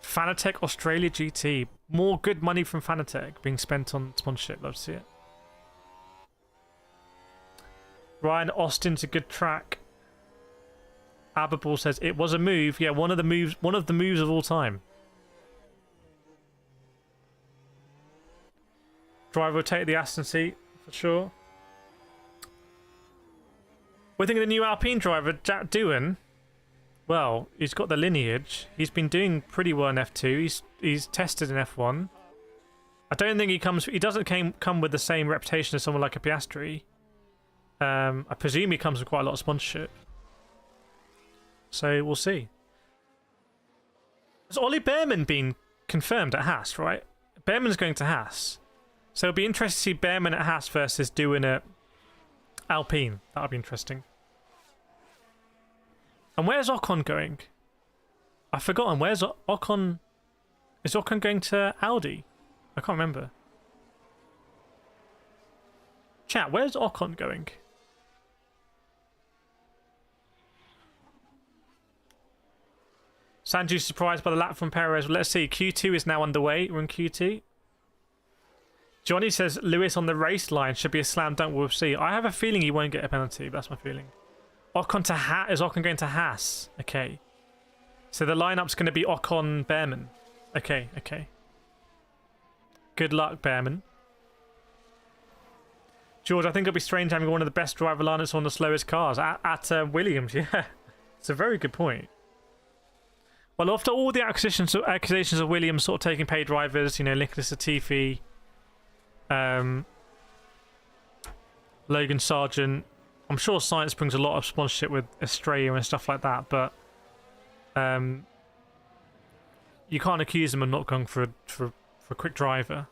Fanatec Australia GT. More good money from Fanatec being spent on sponsorship. Love to see it. Ryan, Austin's a good track. Aberball says it was a move. Yeah, one of the moves of all time. Driver will take the Aston seat for sure. We're thinking the new Alpine driver, Jack Doohan. Well, he's got the lineage. He's been doing pretty well in F2. He's tested in F1. I don't think he doesn't come with the same reputation as someone like a Piastri. I presume he comes with quite a lot of sponsorship. So we'll see. Has Ollie Behrman been confirmed at Haas, right? Behrman's going to Haas. So it'll be interesting to see Behrman at Haas versus Doohan at Alpine. That'll be interesting. And where's Ocon going? I've forgotten. Where's Ocon? Is Ocon going to Audi? I can't remember. Chat, where's Ocon going? Sanju's surprised by the lap from Perez. Well, let's see. Q2 is now underway. We're in Q2. Johnny says Lewis on the race line should be a slam dunk. We'll see. I have a feeling he won't get a penalty. That's my feeling. Ocon to Haas. Is Ocon going to Haas? Okay. So the lineup's going to be Ocon, Behrman. Okay, okay. Good luck, Behrman. George, I think it'll be strange having one of the best driver lineups on the slowest cars at Williams. Yeah, it's a very good point. Well, after all the accusations of Williams sort of taking paid drivers, you know, Nicholas Latifi, Logan Sargent, I'm sure Sainz brings a lot of sponsorship with Estrella and stuff like that, but you can't accuse them of not going for a quick driver.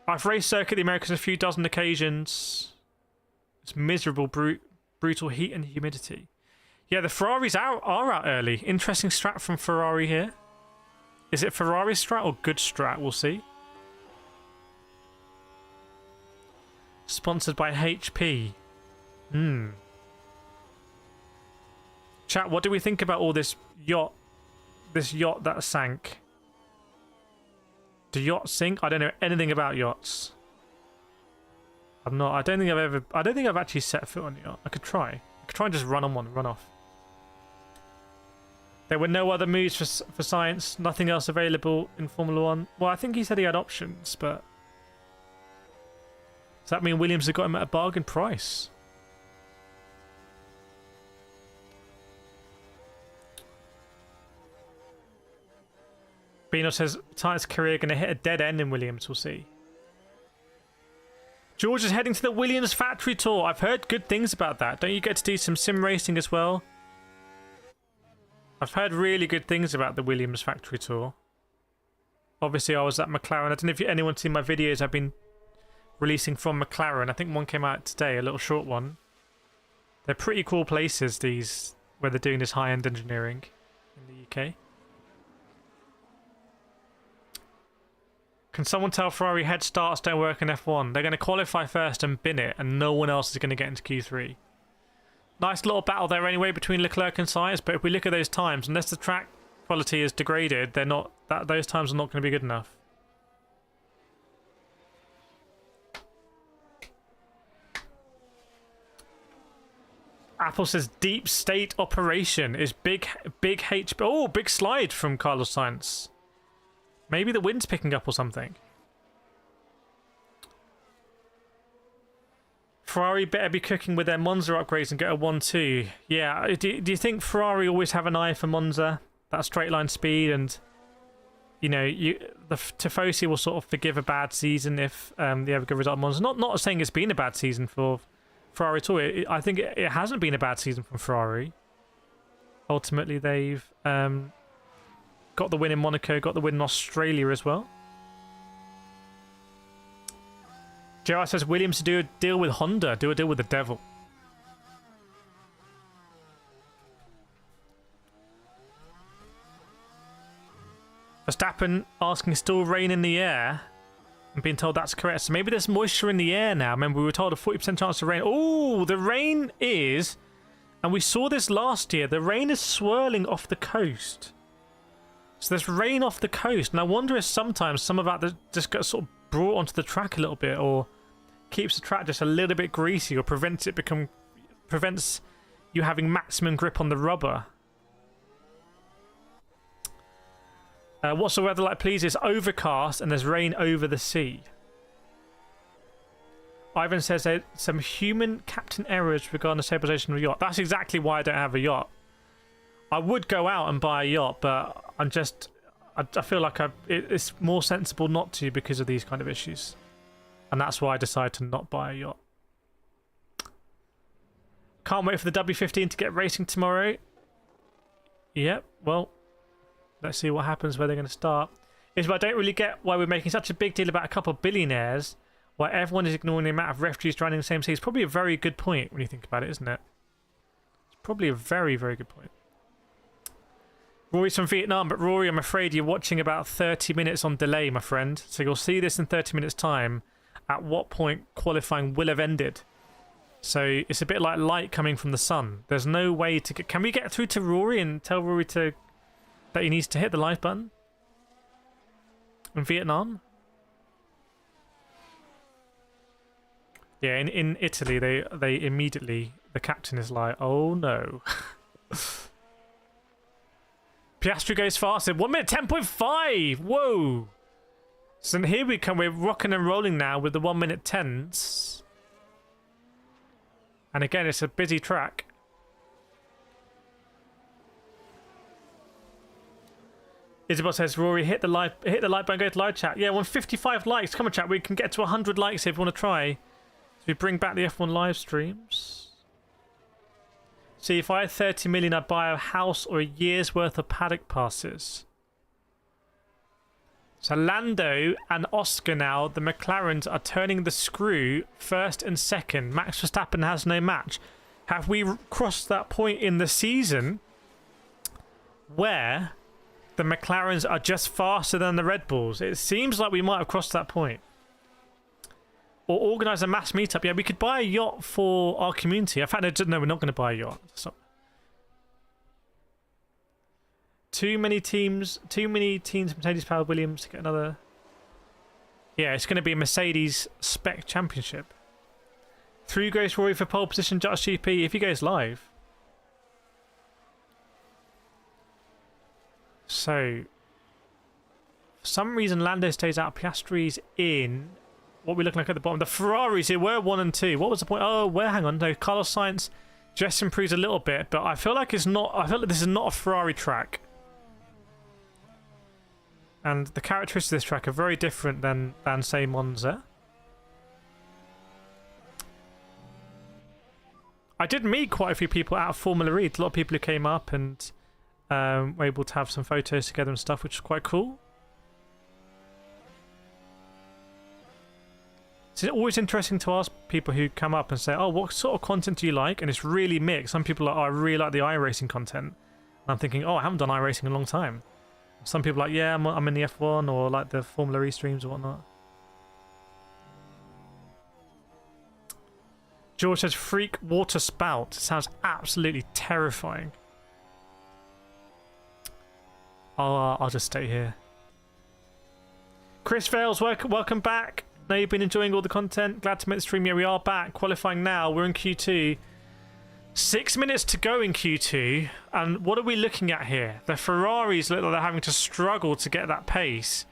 I've raced Circuit of the Americas on a few dozen occasions. It's miserable, brutal heat and humidity. Yeah, the Ferraris are out early. Interesting strat from Ferrari here. Is it Ferrari strat or good strat? We'll see. Sponsored by HP. Chat, what do we think about all this yacht? This yacht that sank. Do yachts sink? I don't know anything about yachts. I don't think I've actually set foot on a yacht. I could try and just run on one and run off. There were no other moves for Sainz. Nothing else available in Formula 1. Well, I think he said he had options, but does that mean Williams have got him at a bargain price? Bino says Sainz's career going to hit a dead end in Williams. We'll see. George is heading to the Williams factory tour. I've heard good things about that. Don't you get to do some sim racing as well? I've heard really good things about the Williams factory tour. Obviously, I was at McLaren. I don't know if anyone's seen my videos I've been releasing from McLaren. I think one came out today, a little short one. They're pretty cool places, these, where they're doing this high-end engineering in the UK. Can someone tell Ferrari head starts don't work in F1? They're going to qualify first and bin it, and no one else is going to get into Q3. Nice little battle there anyway between Leclerc and Sainz, but if we look at those times, unless the track quality is degraded, they're not. Those times are not going to be good enough. Apple says deep state operation is big H. Oh, big slide from Carlos Sainz. Maybe the wind's picking up or something. Ferrari better be cooking with their Monza upgrades and get a 1-2. Yeah, do you think Ferrari always have an eye for Monza? That straight line speed, and you know, the Tifosi will sort of forgive a bad season if they have a good result at Monza. Not saying it's been a bad season for Ferrari at all. I think it hasn't been a bad season from Ferrari. Ultimately, they've got the win in Monaco, got the win in Australia as well. JR says Williams to do a deal with Honda, do a deal with the devil. Verstappen asking still rain in the air. I'm being told that's correct. So maybe there's moisture in the air now. Remember, we were told a 40% chance of rain. Oh, the rain is, and we saw this last year, the rain is swirling off the coast. So there's rain off the coast, and I wonder if sometimes some of that just gets sort of brought onto the track a little bit, or keeps the track just a little bit greasy, or prevents you having maximum grip on the rubber. What's the weather like, please? It's overcast and there's rain over the sea. Ivan says there's some human captain errors regarding the stabilization of a yacht. That's exactly why I don't have a yacht. I would go out and buy a yacht, but I feel like it's more sensible not to because of these kind of issues. And that's why I decided to not buy a yacht. Can't wait for the W15 to get racing tomorrow. Yep, well, let's see what happens where they're going to start. I don't really get why we're making such a big deal about a couple of billionaires, why everyone is ignoring the amount of refugees drowning in the same sea. It's probably a very good point when you think about it, isn't it? It's probably a very, very good point. Rory's from Vietnam, but Rory, I'm afraid you're watching about 30 minutes on delay, my friend. So you'll see this in 30 minutes' time, at what point qualifying will have ended. So it's a bit like light coming from the sun. There's no way to get... Can we get through to Rory and tell Rory that he needs to hit the live button? In Vietnam? Yeah, in Italy, they immediately... The captain is like, oh no. Piastri goes faster. 1 minute 10.5. Whoa. So here we come. We're rocking and rolling now with the 1 minute 10s. And again, it's a busy track. Isabel says, Rory, hit the like button, go to live chat. Yeah, 155 likes. Come on, chat. We can get to 100 likes if you want to try. So we bring back the F1 live streams. See, if I had 30 million, I'd buy a house or a year's worth of paddock passes. So Lando and Oscar now, the McLarens are turning the screw first and second. Max Verstappen has no match. Have we crossed that point in the season where the McLarens are just faster than the Red Bulls? It seems like we might have crossed that point. Or organise a mass meetup. Yeah, we could buy a yacht for our community. In fact, no, we're not going to buy a yacht. Stop. Too many teams, Mercedes-powered Williams to get another... Yeah, it's going to be a Mercedes spec championship. Through goes Rory for pole position, Just GP, if he goes live. So, for some reason, Lando stays out. Piastri's in. What are we looking like at the bottom? The Ferraris here were 1 and 2. What was the point? Oh, hang on. No, Carlos Sainz just improves a little bit, but I feel like it's not. I feel like this is not a Ferrari track. And the characteristics of this track are very different than say, Monza. I did meet quite a few people out of Formula E. A lot of people who came up and were able to have some photos together and stuff, which is quite cool. It's always interesting to ask people who come up and say, oh, what sort of content do you like? And it's really mixed. Some people are, oh, I really like the iRacing content. And I'm thinking, oh, I haven't done iRacing in a long time. Some people are like, yeah, I'm in the F1 or like the Formula E streams or whatnot. George says, freak water spout. Sounds absolutely terrifying. I'll just stay here. Chris Vales, welcome back. Know you've been enjoying all the content. Glad to make the stream. Yeah, we are back. Qualifying now. We're in Q2. 6 minutes to go in Q2. And what are we looking at here? The Ferraris look like they're having to struggle to get that pace.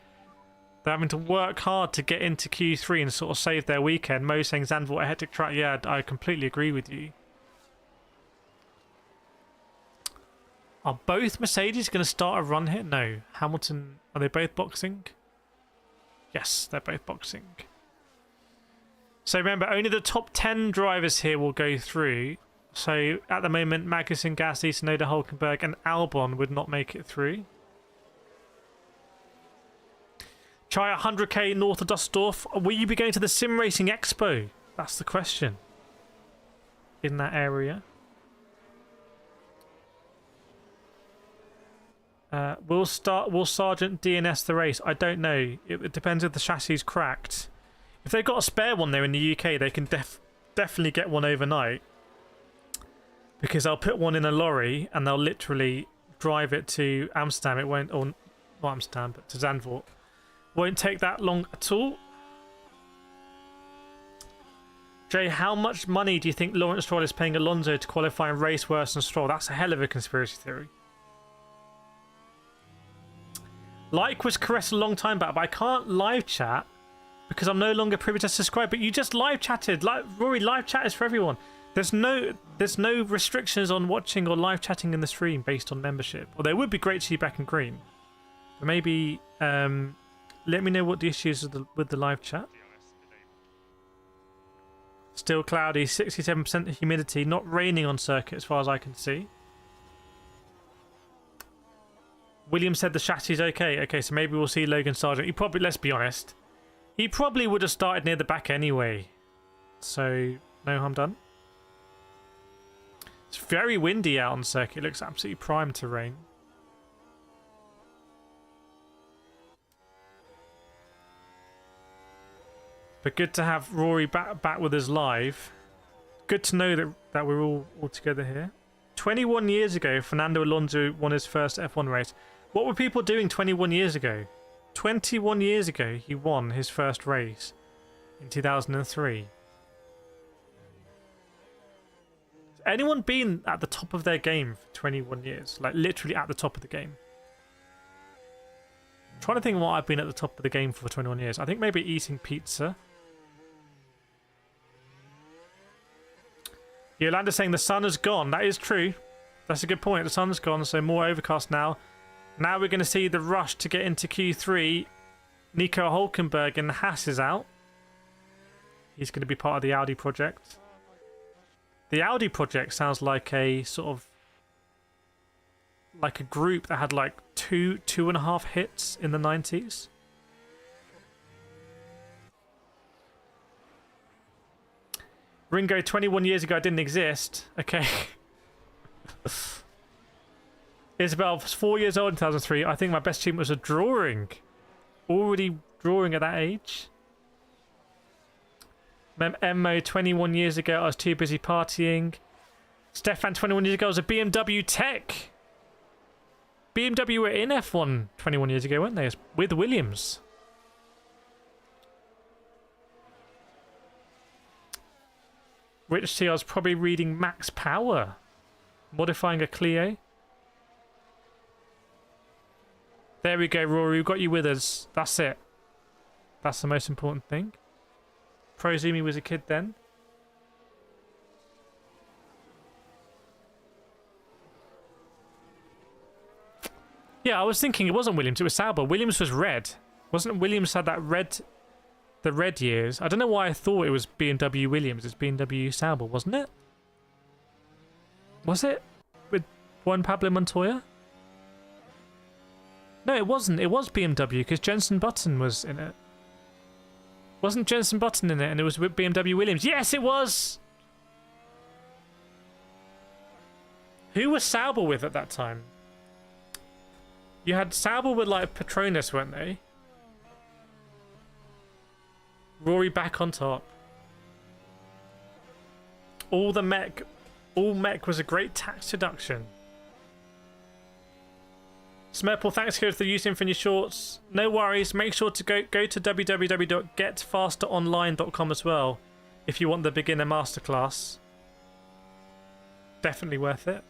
They're having to work hard to get into Q3 and sort of save their weekend. Mo saying Zandvoort a hectic track. Yeah, I completely agree with you. Are both Mercedes going to start a run here? No. Hamilton, are they both boxing? Yes, they're both boxing. So remember, only the top 10 drivers here will go through. So at the moment, Magnussen, Gasly, Tsunoda, Hulkenberg and Albon would not make it through. Try 100k north of Dusseldorf. Will you be going to the Sim Racing Expo? That's the question. In that area. Will Sergeant DNS the race? I don't know. It depends if the chassis is cracked. If they've got a spare one there in the UK, they can definitely get one overnight. Because they'll put one in a lorry and they'll literally drive it to Amsterdam. It won't, or not Amsterdam, but to Zandvoort. Won't take that long at all. Jay, how much money do you think Lawrence Stroll is paying Alonso to qualify and race worse than Stroll? That's a hell of a conspiracy theory. Like was Kireth a long time back, but I can't live chat because I'm no longer privy to subscribe. But you just live chatted. Like Rory, live chat is for everyone. There's no restrictions on watching or live chatting in the stream based on membership. Well, they would be great to see you back in green. But maybe let me know what the issues with the live chat. Still cloudy, 67% humidity, not raining on circuit as far as I can see. William said the chassis is okay. Okay, so maybe we'll see Logan Sargent. He probably, let's be honest, he probably would have started near the back anyway. So, no harm done. It's very windy out on circuit. It looks absolutely primed to rain. But good to have Rory back with us live. Good to know that we're all together here. 21 years ago, Fernando Alonso won his first F1 race. What were people doing 21 years ago? 21 years ago, he won his first race in 2003. Has anyone been at the top of their game for 21 years? Like, literally at the top of the game? I'm trying to think what I've been at the top of the game for 21 years. I think maybe eating pizza. Yolanda's saying the sun has gone. That is true. That's a good point. The sun's gone, so more overcast now. Now we're going to see the rush to get into Q3. Nico Hulkenberg and Haas is out. He's going to be part of the Audi project. The Audi project sounds like a sort of like a group that had like two and a half hits in the 90s. Ringo, 21 years ago I didn't exist. Okay. Isabel was 4 years old in 2003. I think my best achievement was a drawing. Already drawing at that age. Emmo, 21 years ago I was too busy partying. Stefan, 21 years ago I was a BMW tech. BMW were in F1 21 years ago, weren't they? With Williams. Rich T, I was probably reading Max Power. Modifying a Clio. There we go, Rory. We've got you with us. That's it. That's the most important thing. Prozumi was a kid then. Yeah, I was thinking it wasn't Williams. It was Sauber. Williams was red. Wasn't Williams had that red... The red years. I don't know why I thought it was BMW Williams. It's BMW Sauber, wasn't it? Was it? With Juan Pablo Montoya? No, it wasn't. It was BMW because Jenson Button was in it. Wasn't Jenson Button in it and it was with BMW Williams? Yes, it was! Who was Sauber with at that time? You had Sauber with like Petronas, weren't they? Rory back on top. All mech was a great tax deduction. Smerple, thanks here for using Infinity Shorts. No worries. Make sure to go to www.getfasteronline.com as well if you want the beginner masterclass. Definitely worth it.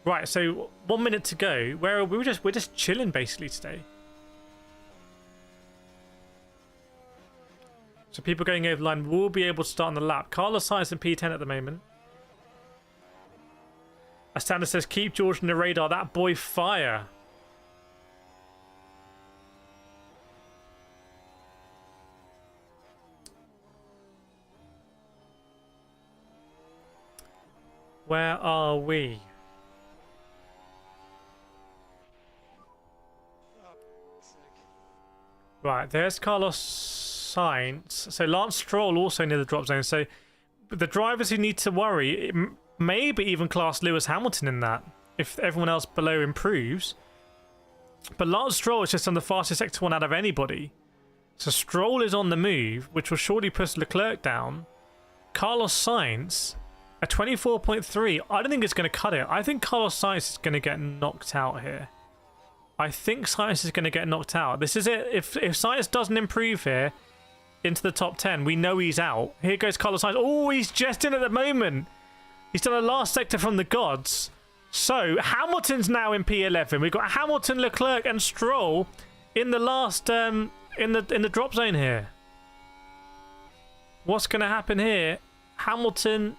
Right, so 1 minute to go. Where are we? We're just chilling basically today. So people going over the line will be able to start on the lap. Carlos Sainz in P10 at the moment. Aston says, keep George on the radar. That boy fire. Where are we? Right, there's Carlos Sainz. So Lance Stroll also near the drop zone. So the drivers who need to worry, maybe even class Lewis Hamilton in that, if everyone else below improves. But Lance Stroll is just on the fastest sector 1 out of anybody. So Stroll is on the move, which will surely push Leclerc down. Carlos Sainz, a 24.3. I don't think it's going to cut it. I think Carlos Sainz is going to get knocked out here. I think Sainz is going to get knocked out. This is it. If Sainz doesn't improve here into the top 10, we know he's out. Here goes Carlos Sainz. Oh, he's just in at the moment. He's done a last sector from the gods. So Hamilton's now in P11. We've got Hamilton, Leclerc, and Stroll in the last in the drop zone here. What's going to happen here? Hamilton.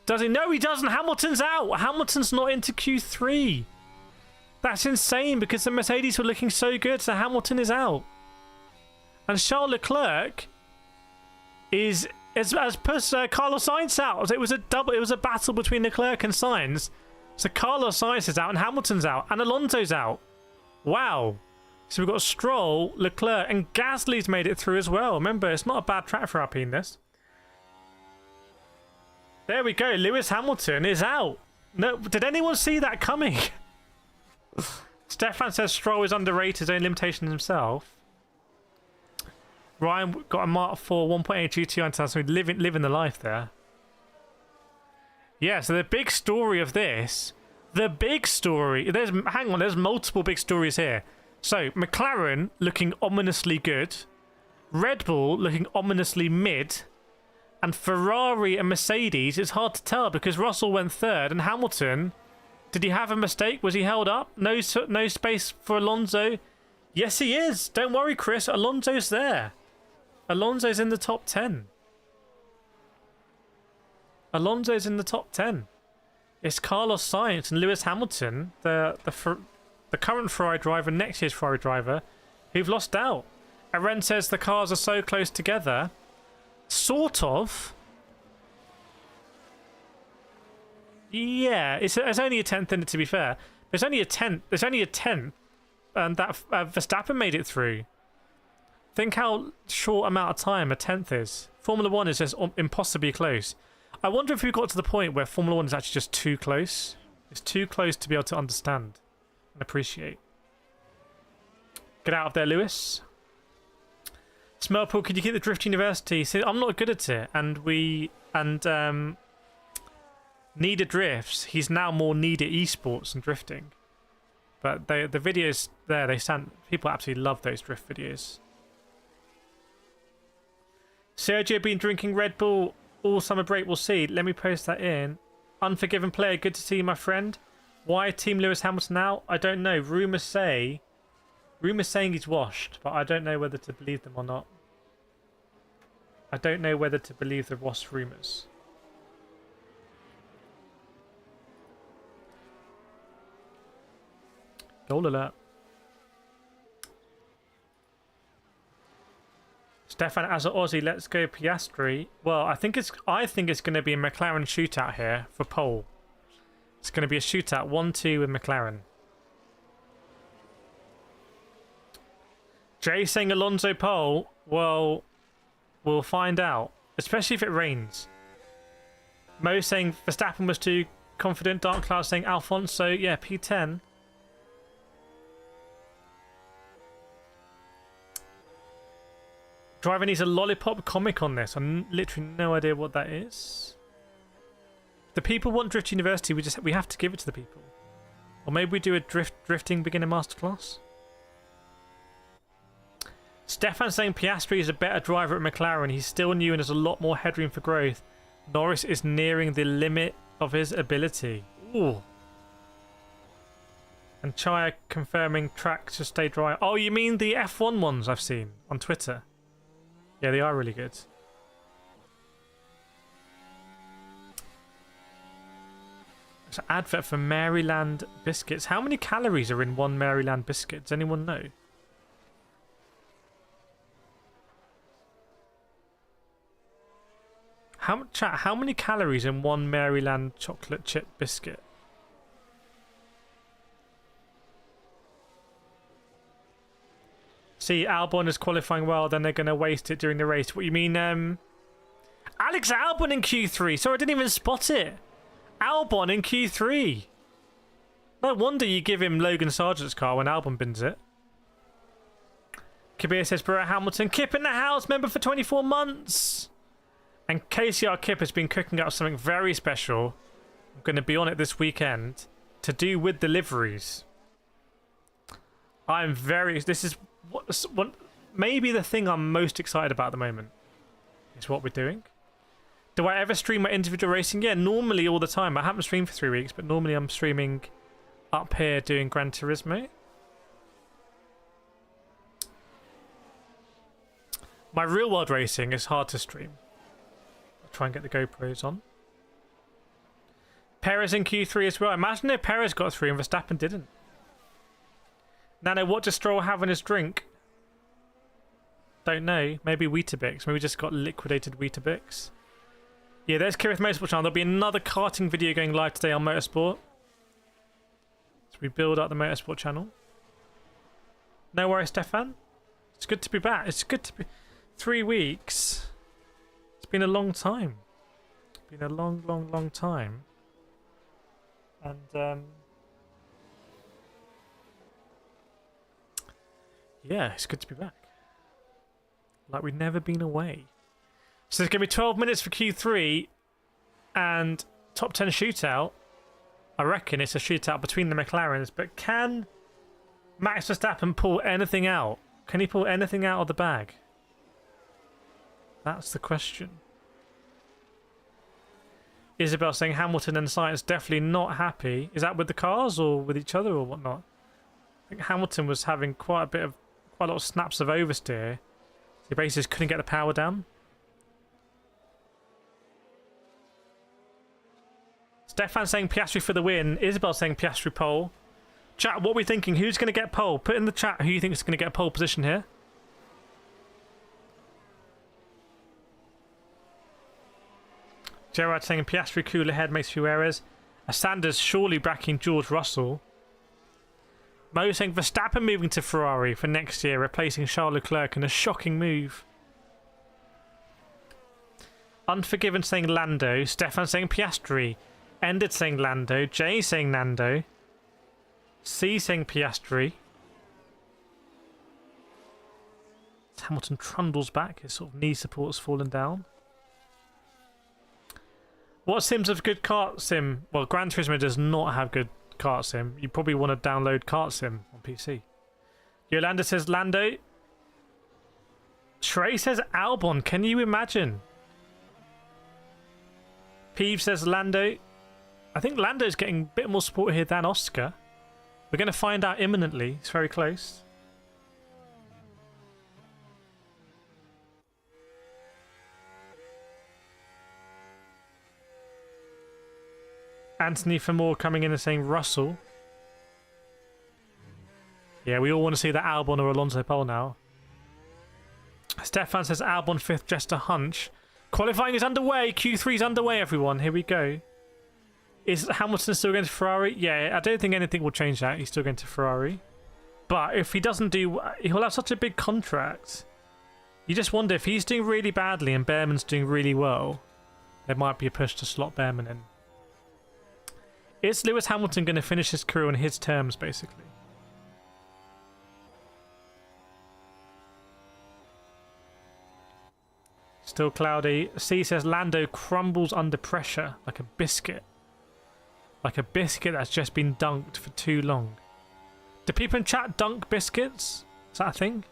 Does he? No, he doesn't. Hamilton's out. Hamilton's not into Q3. That's insane because the Mercedes were looking so good, so Hamilton is out. And Charles Leclerc has pushed Carlos Sainz out. So it was a battle between Leclerc and Sainz. So Carlos Sainz is out and Hamilton's out and Alonso's out. Wow. So we've got Stroll, Leclerc, and Gasly's made it through as well. Remember, it's not a bad track for Alpine, this. There we go. Lewis Hamilton is out. No, did anyone see that coming? Stefan says Stroll is underrated, his own limitations himself. Ryan got a Mark 4 1.8 GTI, so living the life there. Yeah, so the big story of this, there's multiple big stories here. So McLaren looking ominously good, Red Bull looking ominously mid, and Ferrari and Mercedes, it's hard to tell because Russell went third and Hamilton, did he have a mistake? Was he held up? No space for Alonso? Yes, he is. Don't worry, Chris. Alonso's there. Alonso's in the top 10. Alonso's in the top 10. It's Carlos Sainz and Lewis Hamilton, the current Ferrari driver, next year's Ferrari driver, who've lost out. Aren says the cars are so close together. Sort of. Yeah, it's only a tenth in it, to be fair. There's only a tenth, and that Verstappen made it through. Think how short amount of time a tenth is. Formula 1 is just impossibly close. I wonder if we got to the point where Formula 1 is actually just too close. It's too close to be able to understand and appreciate. Get out of there, Lewis. Smurple, could you keep the Drift University? See, I'm not good at it, and Needed Drifts, he's now more Needed Esports and drifting. But the videos there, people absolutely love those drift videos. Sergio been drinking Red Bull all summer break, we'll see. Let me post that in. Unforgiven player, good to see you, my friend. Why Team Lewis Hamilton now? I don't know. Rumours saying he's washed, but I don't know whether to believe them or not. I don't know whether to believe the washed rumours. Goal alert. Stefan as an Aussie, let's go Piastri. Well, I think it's going to be a McLaren shootout here for pole. It's going to be a shootout 1-2 with McLaren. Jay saying Alonso pole. Well, we'll find out, especially if it rains. Mo saying Verstappen was too confident. Dark Cloud saying Alfonso. Yeah, P10. Driver needs a lollipop comic on this. I'm literally no idea what that is. The people want Drift University. We have to give it to the people. Or maybe we do a drifting beginner masterclass. Stefan saying Piastri is a better driver at McLaren. He's still new and has a lot more headroom for growth. Norris is nearing the limit of his ability. Ooh. And Chaya confirming track to stay dry. Oh, you mean the F1 ones I've seen on Twitter? Yeah, they are really good. It's an advert for Maryland biscuits. How many calories are in one Maryland biscuit? Does anyone know? How many calories in one Maryland chocolate chip biscuit? See, Albon is qualifying well, then they're going to waste it during the race. What you mean, Alex Albon in Q3. Sorry, I didn't even spot it. Albon in Q3. No wonder you give him Logan Sargent's car when Albon bins it. Kabir says, Bro Hamilton, Kip in the house, member for 24 months. And KCR Kip has been cooking up something very special. I'm going to be on it this weekend to do with deliveries. I'm very... This is what maybe the thing I'm most excited about at the moment is what we're doing. Do I ever stream my individual racing? Yeah, normally all the time. I haven't streamed for 3 weeks, but normally I'm streaming up here doing Gran Turismo. My real world racing is hard to stream. I'll try and get the GoPros on. Perez in Q3 as well. Imagine if Perez got 3 and Verstappen didn't. Nano, what does Stroll have in his drink? Don't know. Maybe Weetabix. Maybe just got liquidated Weetabix. Yeah, there's Kireth Motorsport channel. There'll be another karting video going live today on Motorsport. So we build up the Motorsport channel. No worries, Stefan. It's good to be back. It's good to be... 3 weeks. It's been a long time. It's been a long time. And, yeah, it's good to be back. Like we've never been away. So there's going to be 12 minutes for Q3 and top 10 shootout. I reckon it's a shootout between the McLarens, but can Max Verstappen pull anything out? Can he pull anything out of the bag? That's the question. Isabel saying Hamilton and Sainz definitely not happy. Is that with the cars or with each other or whatnot? I think Hamilton was having quite a lot of snaps of oversteer. He basically couldn't get the power down. Stefan saying Piastri for the win. Isabel saying Piastri pole. Chat, what are we thinking? Who's going to get pole? Put in the chat who you think is going to get a pole position here. Gerard saying Piastri cool ahead, makes a few errors. Sanders surely backing George Russell. Mo saying Verstappen moving to Ferrari for next year, replacing Charles Leclerc in a shocking move. Unforgiven saying Lando. Stefan saying Piastri. Ended saying Lando. Jay saying Nando. C saying Piastri. Hamilton trundles back. His sort of knee support's fallen down. What sims have good kart sim? Well, Gran Turismo does not have good kart sim. You probably want to download kart sim on PC. Yolanda says Lando. Shrey says Albon. Can you imagine? Peeve says Lando. I think Lando's getting a bit more support here than Oscar. We're going to find out imminently. It's very close. Anthony Famore coming in and saying Russell. Yeah, we all want to see that Albon or Alonso pole now. Stefan says Albon 5th, just a hunch. Qualifying is underway. Q3 is underway, everyone. Here we go. Is Hamilton still going to Ferrari? Yeah, I don't think anything will change that. He's still going to Ferrari. But if he doesn't do... He'll have such a big contract. You just wonder if he's doing really badly and Behrman's doing really well, there might be a push to slot Behrman in. Is Lewis Hamilton going to finish his career on his terms, basically? Still cloudy. C says Lando crumbles under pressure like a biscuit. Like a biscuit that's just been dunked for too long. Do people in chat dunk biscuits? Is that a thing?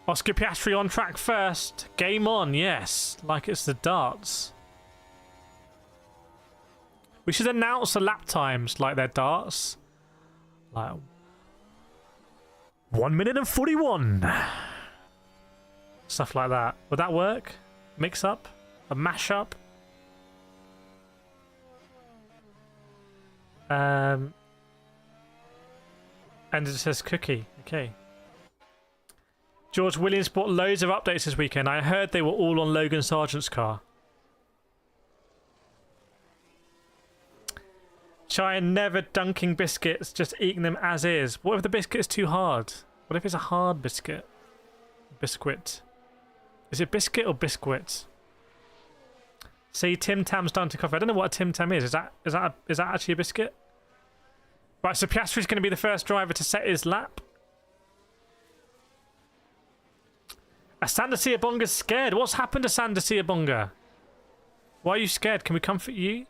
Oscar Piastri on track first. Game on, yes. Like it's the darts. We should announce the lap times like they're darts. Like 1 minute and 41. Stuff like that. Would that work? Mix up? A mash up? And it says cookie. Okay. George Williams bought loads of updates this weekend. I heard they were all on Logan Sargent's car. Try never dunking biscuits, just eating them as is. What if the biscuit is too hard? What if it's a hard biscuit? Biscuit. Is it biscuit or biscuit? See, Tim Tam's done to coffee. I don't know what a Tim Tam is. Is that actually a biscuit? Right, so Piastri's going to be the first driver to set his lap. Sander Siabonga's scared. What's happened to Sander Siabonga? Why are you scared? Can we comfort you?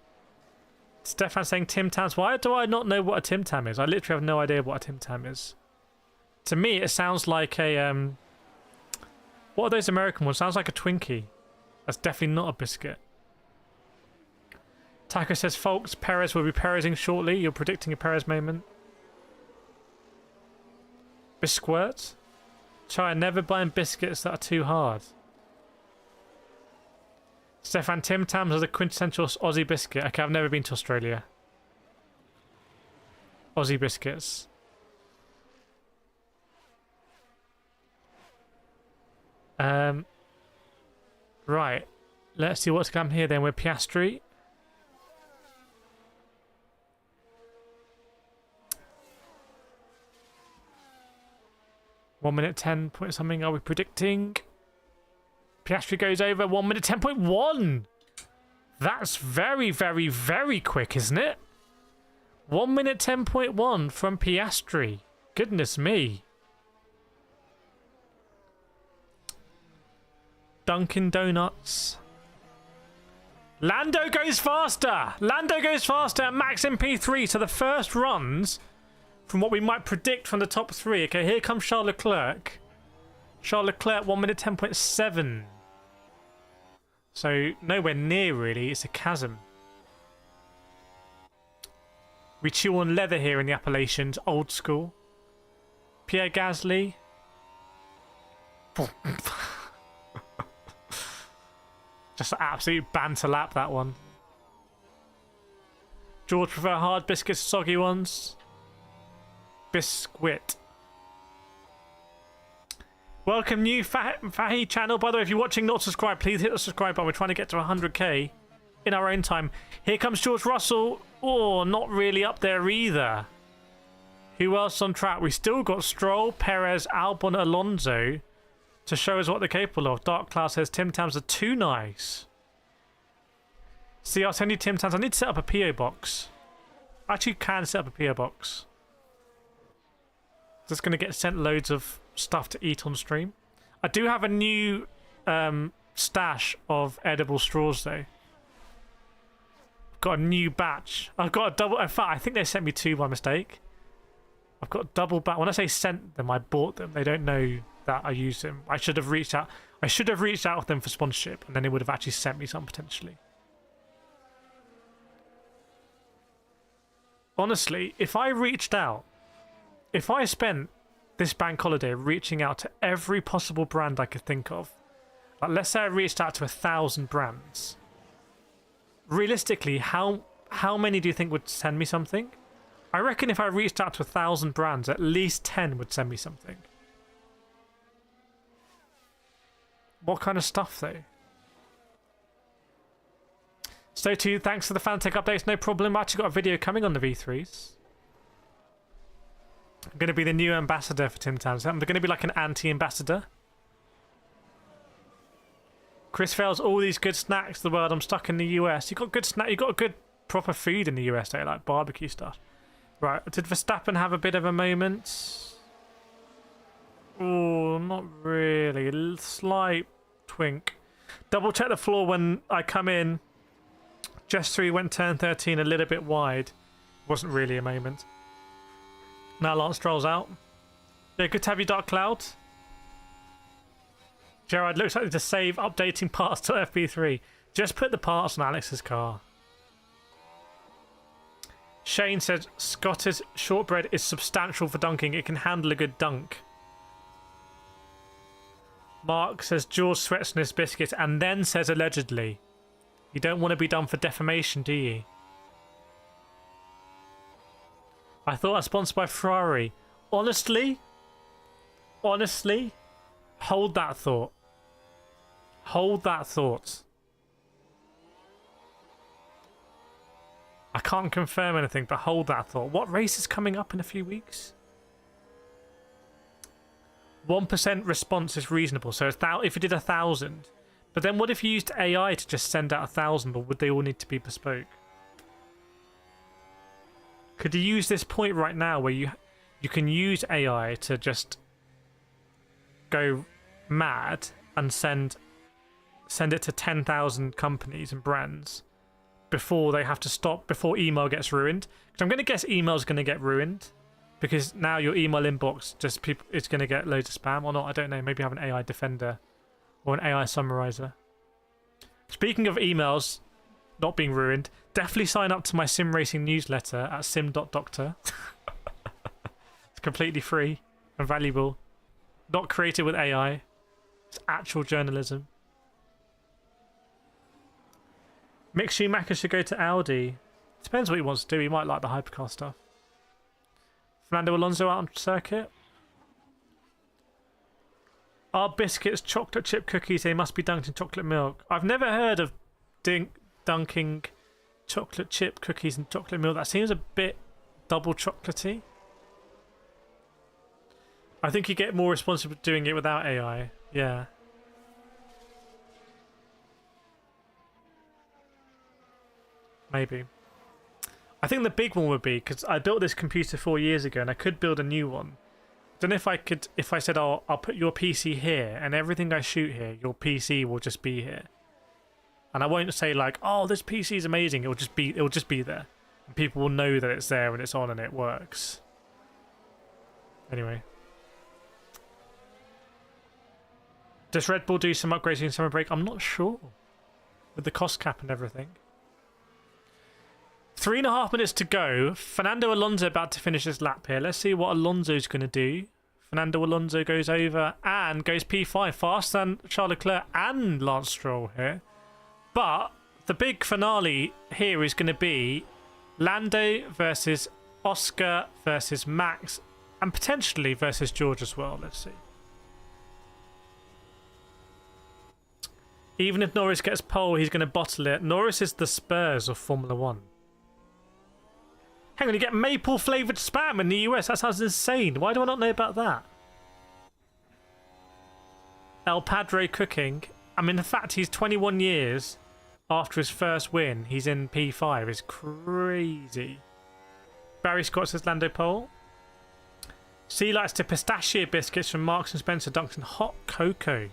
Stefan saying Tim Tams. Why do I not know what a Tim Tam is? I literally have no idea what a Tim Tam is. To me, it sounds like a what are those American ones? Sounds like a Twinkie. That's definitely not a biscuit. Taco says, folks, Perez will be Perezing shortly. You're predicting a Perez moment. Bisquirt. Try never buying biscuits that are too hard. Stefan, Tim Tams are the quintessential Aussie biscuit. Okay, I've never been to Australia. Aussie biscuits. Right. Let's see what's come here then with Piastri. One minute 10 point something are we predicting? Piastri goes over 1 minute 10.1. That's very, very, very quick, isn't it? 1 minute 10.1 from Piastri. Goodness me. Dunkin' Donuts. Lando goes faster. Lando goes faster at Max in P3. So the first runs from what we might predict from the top three. Okay, here comes Charles Leclerc. Charles Leclerc 1 minute 10.7. So nowhere near really. It's a chasm. We chew on leather here in the Appalachians. Old school. Pierre Gasly. Just an absolute banter lap, that one. George prefer hard biscuits to soggy ones. Biscuit. Welcome new Fahi channel. By the way, if you're watching not subscribed, please hit the subscribe button. We're trying to get to 100k in our own time. Here comes George Russell. Oh, not really up there either. Who else on track? We still got Stroll, Perez, Albon, Alonso to show us what they're capable of. Dark Cloud says Tim Tams are too nice. See, I'll send you Tim Tams. I need to set up a PO box. I actually can set up a PO box. Just going to get sent loads of stuff to eat on stream. I do have a new stash of edible straws though. I've got a new batch. I've got a double. In fact, I think they sent me two by mistake. I've got a double batch. When I say sent them, I bought them. They don't know that I use them. I should have reached out. I should have reached out with them for sponsorship, and then they would have actually sent me some potentially. Honestly, if I reached out, if I spent this bank holiday reaching out to every possible brand I could think of, like let's say I reached out to 1,000 brands, realistically, how many do you think would send me something? I reckon if I reached out to 1,000 brands, at least 10 would send me something. What kind of stuff though? So too, thanks for the Fantech updates, no problem. I actually got a video coming on the V3s. I'm going to be the new ambassador for Tim Tams. I'm going to be like an anti-ambassador. Chris fails all these good snacks in the world. I'm stuck in the US. You got good snack. You got good proper food in the US, though, like barbecue stuff. Right? Did Verstappen have a bit of a moment? Oh, not really. Slight Twink. Double check the floor when I come in. Just 3 went turn 13 a little bit wide. Wasn't really a moment. Now Lance Stroll's out. Yeah, good to have you, Dark Cloud. Gerard looks like to save updating parts to FP3. Just put the parts on Alex's car. Shane said Scottish shortbread is substantial for dunking. It can handle a good dunk. Mark says George sweats on his biscuit and then says allegedly. You don't want to be done for defamation, do you? I thought I was sponsored by Ferrari. Honestly, hold that thought. Hold that thought. I can't confirm anything, but hold that thought. What race is coming up in a few weeks? 1% response is reasonable. So if you did 1,000, but then what if you used AI to just send out 1,000, or would they all need to be bespoke? Could you use this point right now where you can use AI to just go mad and send it to 10,000 companies and brands before they have to stop, before email gets ruined? Because I'm going to guess email's going to get ruined, because now your email inbox it's going to get loads of spam, or not, I don't know. Maybe have an AI defender or an AI summarizer. Speaking of emails not being ruined, definitely sign up to my sim racing newsletter at sim.doctor. It's completely free and valuable. Not created with AI. It's actual journalism. Mick Schumacher should go to Audi. Depends what he wants to do. He might like the hypercar stuff. Fernando Alonso out on circuit. Are biscuits chocolate chip cookies? They must be dunked in chocolate milk. I've never heard of dunking chocolate chip cookies in chocolate milk. That seems a bit double chocolatey. I think you get more responsible doing it without AI. Yeah. Maybe. I think the big one would be, because I built this computer 4 years ago and I could build a new one. Don't know if I could, if I said, oh, I'll put your PC here and everything I shoot here, your PC will just be here. And I won't say like, oh, this PC is amazing. It'll just be there. And people will know that it's there and it's on and it works. Anyway. Does Red Bull do some upgrades in summer break? I'm not sure. With the cost cap and everything. 3.5 minutes to go. Fernando Alonso about to finish his lap here. Let's see what Alonso's going to do. Fernando Alonso goes over and goes P5, faster than Charles Leclerc and Lance Stroll here. But the big finale here is going to be Lando versus Oscar versus Max, and potentially versus George as well. Let's see. Even if Norris gets pole, he's going to bottle it. Norris is the Spurs of Formula 1. Hang on, you get maple flavoured spam in the US. That sounds insane. Why do I not know about that? El Padre cooking. I mean, the fact he's 21 years after his first win, he's in P5 is crazy. Barry Scott says Lando pole. C likes to pistachio biscuits from Marks and Spencer dunked in hot cocoa.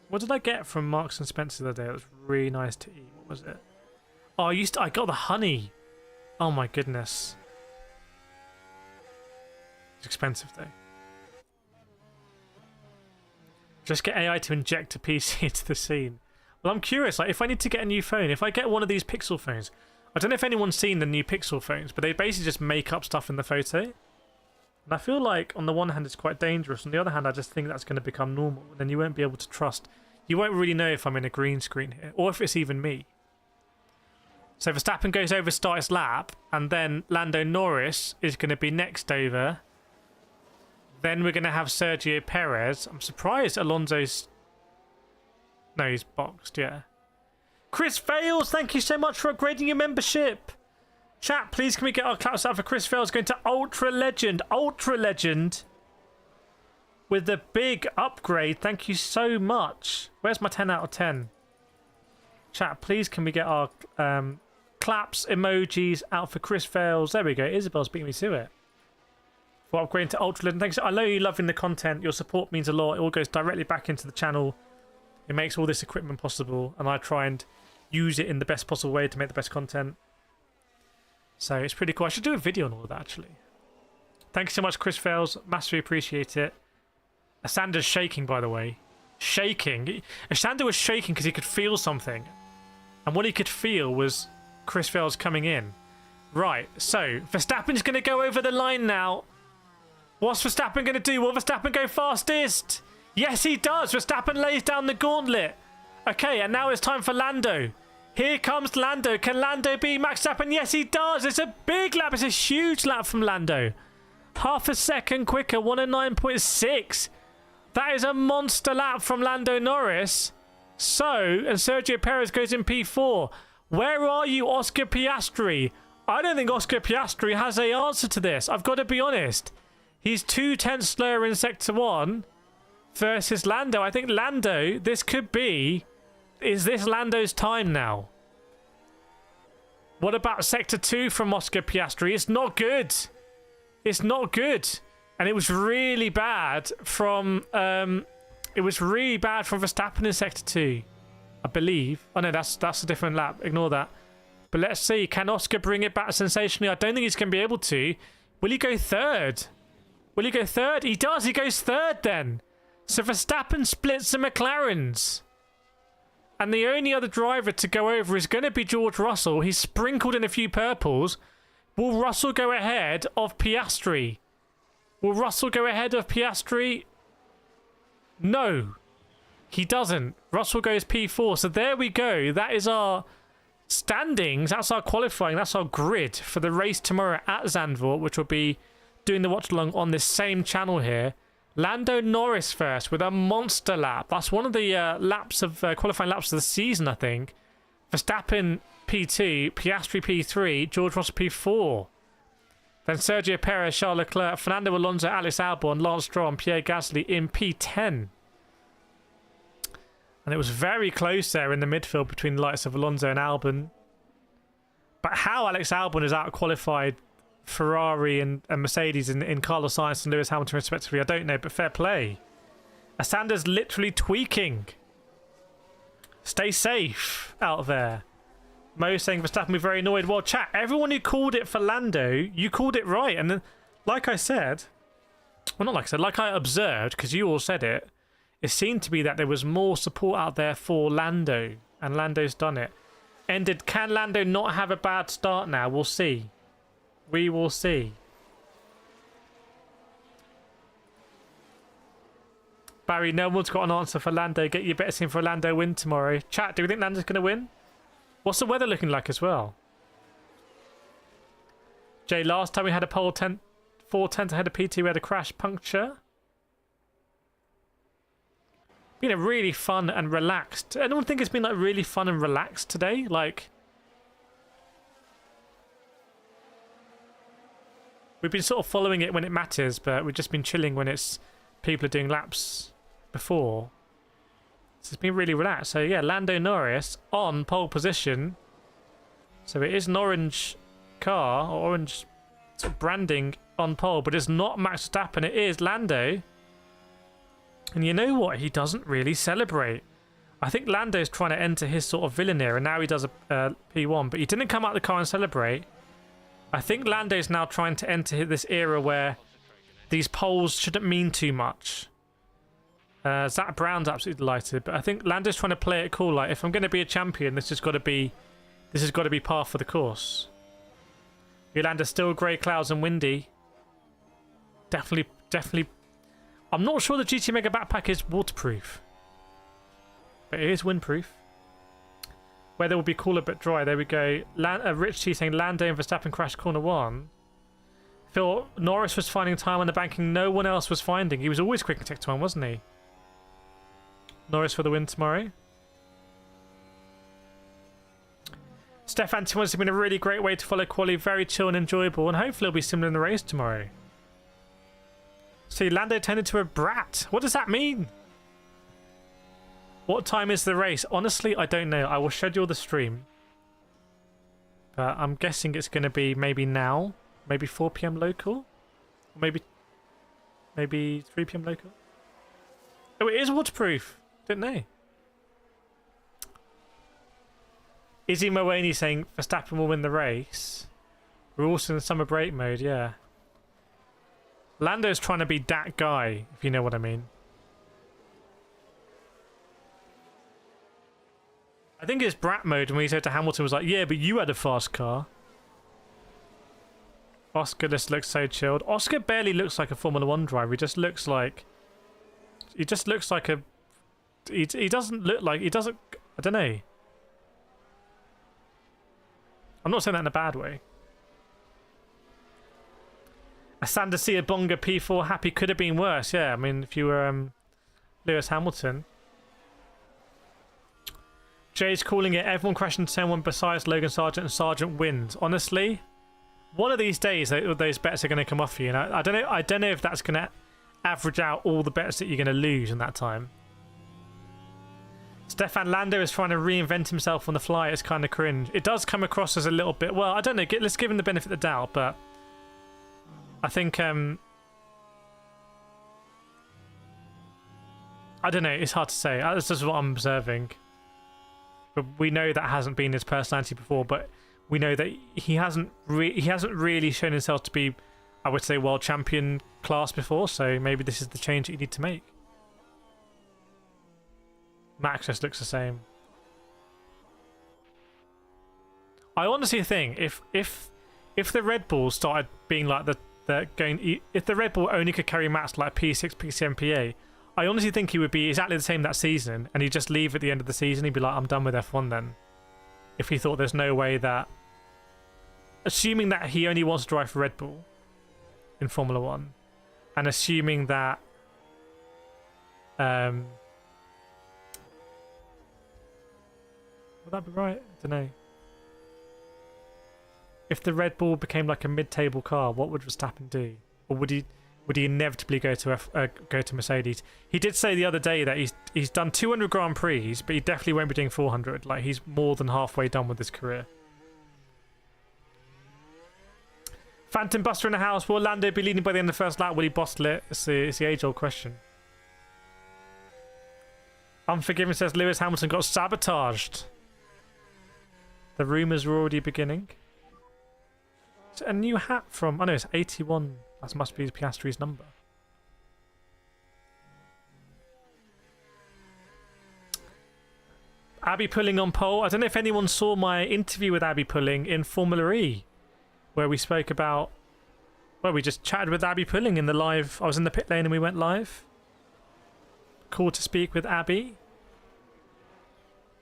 What did I get from Marks and Spencer the other day? It was really nice to eat. What was it? Oh, I got the honey. Oh my goodness. It's expensive though. Just get AI to inject a PC into the scene. Well, I'm curious, like if I need to get a new phone, if I get one of these Pixel phones, I don't know if anyone's seen the new Pixel phones, but they basically just make up stuff in the photo. And I feel like on the one hand it's quite dangerous, on the other hand I just think that's going to become normal, and then you won't be able to trust. You won't really know if I'm in a green screen here, or if it's even me. So Verstappen goes over, start his lap, and then Lando Norris is going to be next over. Then we're going to have Sergio Perez. I'm surprised Alonso's... No, he's boxed, yeah. Chris Fails, thank you so much for upgrading your membership. Chat, please can we get our claps out for Chris Fails going to Ultra Legend. Ultra Legend. With the big upgrade. Thank you so much. Where's my 10 out of 10? Chat, please can we get our... claps, emojis out for Chris Fails. There we go. Isabel's beating me to it. for upgrading to Ultra Legend. Thanks. I know you're loving the content. Your support means a lot. It all goes directly back into the channel. It makes all this equipment possible, and I try and use it in the best possible way to make the best content. So it's pretty cool. I should do a video on all of that, actually. Thank you so much, Chris Fails. Massively appreciate it. Asander's shaking, by the way. Shaking. Asander was shaking because he could feel something. And what he could feel was Chris Fails coming in. Right, so Verstappen's going to go over the line now. What's Verstappen going to do? Will Verstappen go fastest? Yes, he does. Verstappen lays down the gauntlet. Okay, and now it's time for Lando. Here comes Lando. Can Lando beat Max Verstappen? Yes, he does. It's a big lap. It's a huge lap from Lando. Half a second quicker, 109.6. That is a monster lap from Lando Norris. So, and Sergio Perez goes in P4. Where are you, Oscar Piastri? I don't think Oscar Piastri has an answer to this. I've got to be honest. He's 2/10 slower in Sector 1 versus Lando. I think Lando, this could be... Is this Lando's time now? What about Sector 2 from Oscar Piastri? It's not good. It's not good. And it was really bad from... Verstappen in Sector 2. I believe. Oh no, that's a different lap. Ignore that. But let's see. Can Oscar bring it back sensationally? I don't think he's going to be able to. Will he go third? Will he go third? He does. He goes third then. So Verstappen splits the McLarens. And the only other driver to go over is going to be George Russell. He's sprinkled in a few purples. Will Russell go ahead of Piastri? Will Russell go ahead of Piastri? No. He doesn't. Russell goes P4. So there we go. That is our standings. That's our qualifying. That's our grid for the race tomorrow at Zandvoort, which will be doing the watch along on this same channel here. Lando Norris first with a monster lap. That's one of the laps of qualifying laps of the season, I think. Verstappen P2, Piastri P3, George Russell P4. Then Sergio Perez, Charles Leclerc, Fernando Alonso, Alex Albon, Lance Stroll, and Pierre Gasly in P10. And it was very close there in the midfield between the likes of Alonso and Albon. But how Alex Albon is out-qualified Ferrari and Mercedes in Carlos Sainz and Lewis Hamilton respectively, I don't know, but fair play. Asander's literally tweaking. Stay safe out there. Mo saying Verstappen be very annoyed. Well, chat, everyone who called it for Lando, you called it right. And then, like I said, well, not like I said, like I observed, because you all said it, it seemed to be that there was more support out there for Lando, and Lando's done it. Ended, can Lando not have a bad start now? We'll see. We will see. Barry, no one's got an answer for Lando. Get your bets in for a Lando win tomorrow. Chat, do we think Lando's going to win? What's the weather looking like as well? Jay, last time we had a pole 4/10 ahead of PT, we had a crash puncture. Been a really fun and relaxed. Anyone think it's been like really fun and relaxed today? Like, we've been sort of following it when it matters, but we've just been chilling when it's people are doing laps before. So it's been really relaxed. So yeah, Lando Norris on pole position. So it is an orange car, or orange sort of branding on pole, but it's not Max Verstappen, it is Lando. And you know what? He doesn't really celebrate. I think Lando's trying to enter his sort of villain here, and now he does a P1, but he didn't come out of the car and celebrate. I think Lando's now trying to enter this era where these poles shouldn't mean too much. Zach Brown's absolutely delighted, but I think Lando's trying to play it cool. Like, if I'm going to be a champion, this has got to be par for the course. Yolanda's still grey clouds and windy. Definitely. I'm not sure the GT Mega Backpack is waterproof, but it is windproof. Weather will be cooler but dry. There we go. Rich T saying Lando and Verstappen crashed corner 1. Phil, Norris was finding time on the banking no one else was finding. He was always quick in Sector 1, wasn't he? Norris for the win tomorrow. Stefan T1 has been a really great way to follow quali. Very chill and enjoyable, and hopefully it'll be similar in the race tomorrow. See, Lando turned into a brat. What does that mean? What time is the race? Honestly, I don't know. I will schedule the stream. But I'm guessing it's going to be maybe now. Maybe 4 PM local. Maybe Maybe 3 p.m. local. Oh, it is waterproof. Didn't know. Izzy Moaney saying Verstappen will win the race. We're also in summer break mode, yeah. Lando's trying to be that guy, if you know what I mean. I think it's brat mode when he said to Hamilton was like, yeah, but you had a fast car. Oscar just looks so chilled. Oscar barely looks like a Formula 1 driver. He just looks like a... He doesn't look like... He doesn't... I don't know. I'm not saying that in a bad way. A Sandercia Bonga P4 happy could have been worse. Yeah, I mean, if you were Lewis Hamilton. Jay's calling it everyone crashing someone besides Logan Sargent and Sargent wins. Honestly, one of these days those bets are going to come off you. And I don't know if that's going to average out all the bets that you're going to lose in that time. Stefan Lando is trying to reinvent himself on the fly. It's kind of cringe. It does come across as a little bit... Well, I don't know. Let's give him the benefit of the doubt, but... I think... I don't know. It's hard to say. That's just what I'm observing. But we know that hasn't been his personality before, but we know that he hasn't really shown himself to be, I would say, world champion class before, so maybe this is the change that you need to make. Max just looks the same. I honestly think if the Red Bull started being like if the Red Bull only could carry Max like P6, P7, PA, I honestly think he would be exactly the same that season, and he'd just leave at the end of the season. He'd be like, I'm done with F1 then. If he thought there's no way that... Assuming that he only wants to drive for Red Bull in Formula 1, and assuming that... Would that be right? I don't know. If the Red Bull became like a mid-table car, what would Verstappen do? Or would he inevitably go to Mercedes? He did say the other day that he's done 200 Grand Prix, but he definitely won't be doing 400. Like, he's more than halfway done with his career. Phantom Buster in the house. Will Lando be leading by the end of the first lap? Will he bottle it? It's the age-old question. Unforgiven says Lewis Hamilton got sabotaged. The rumours are already beginning. Is it a new hat from... Oh no, it's 81. That must be Piastri's number. Abby Pulling on pole. I don't know if anyone saw my interview with Abby Pulling in Formula E, where we spoke about... Well, we just chatted with Abby Pulling in the live... I was in the pit lane and we went live. Cool to speak with Abby.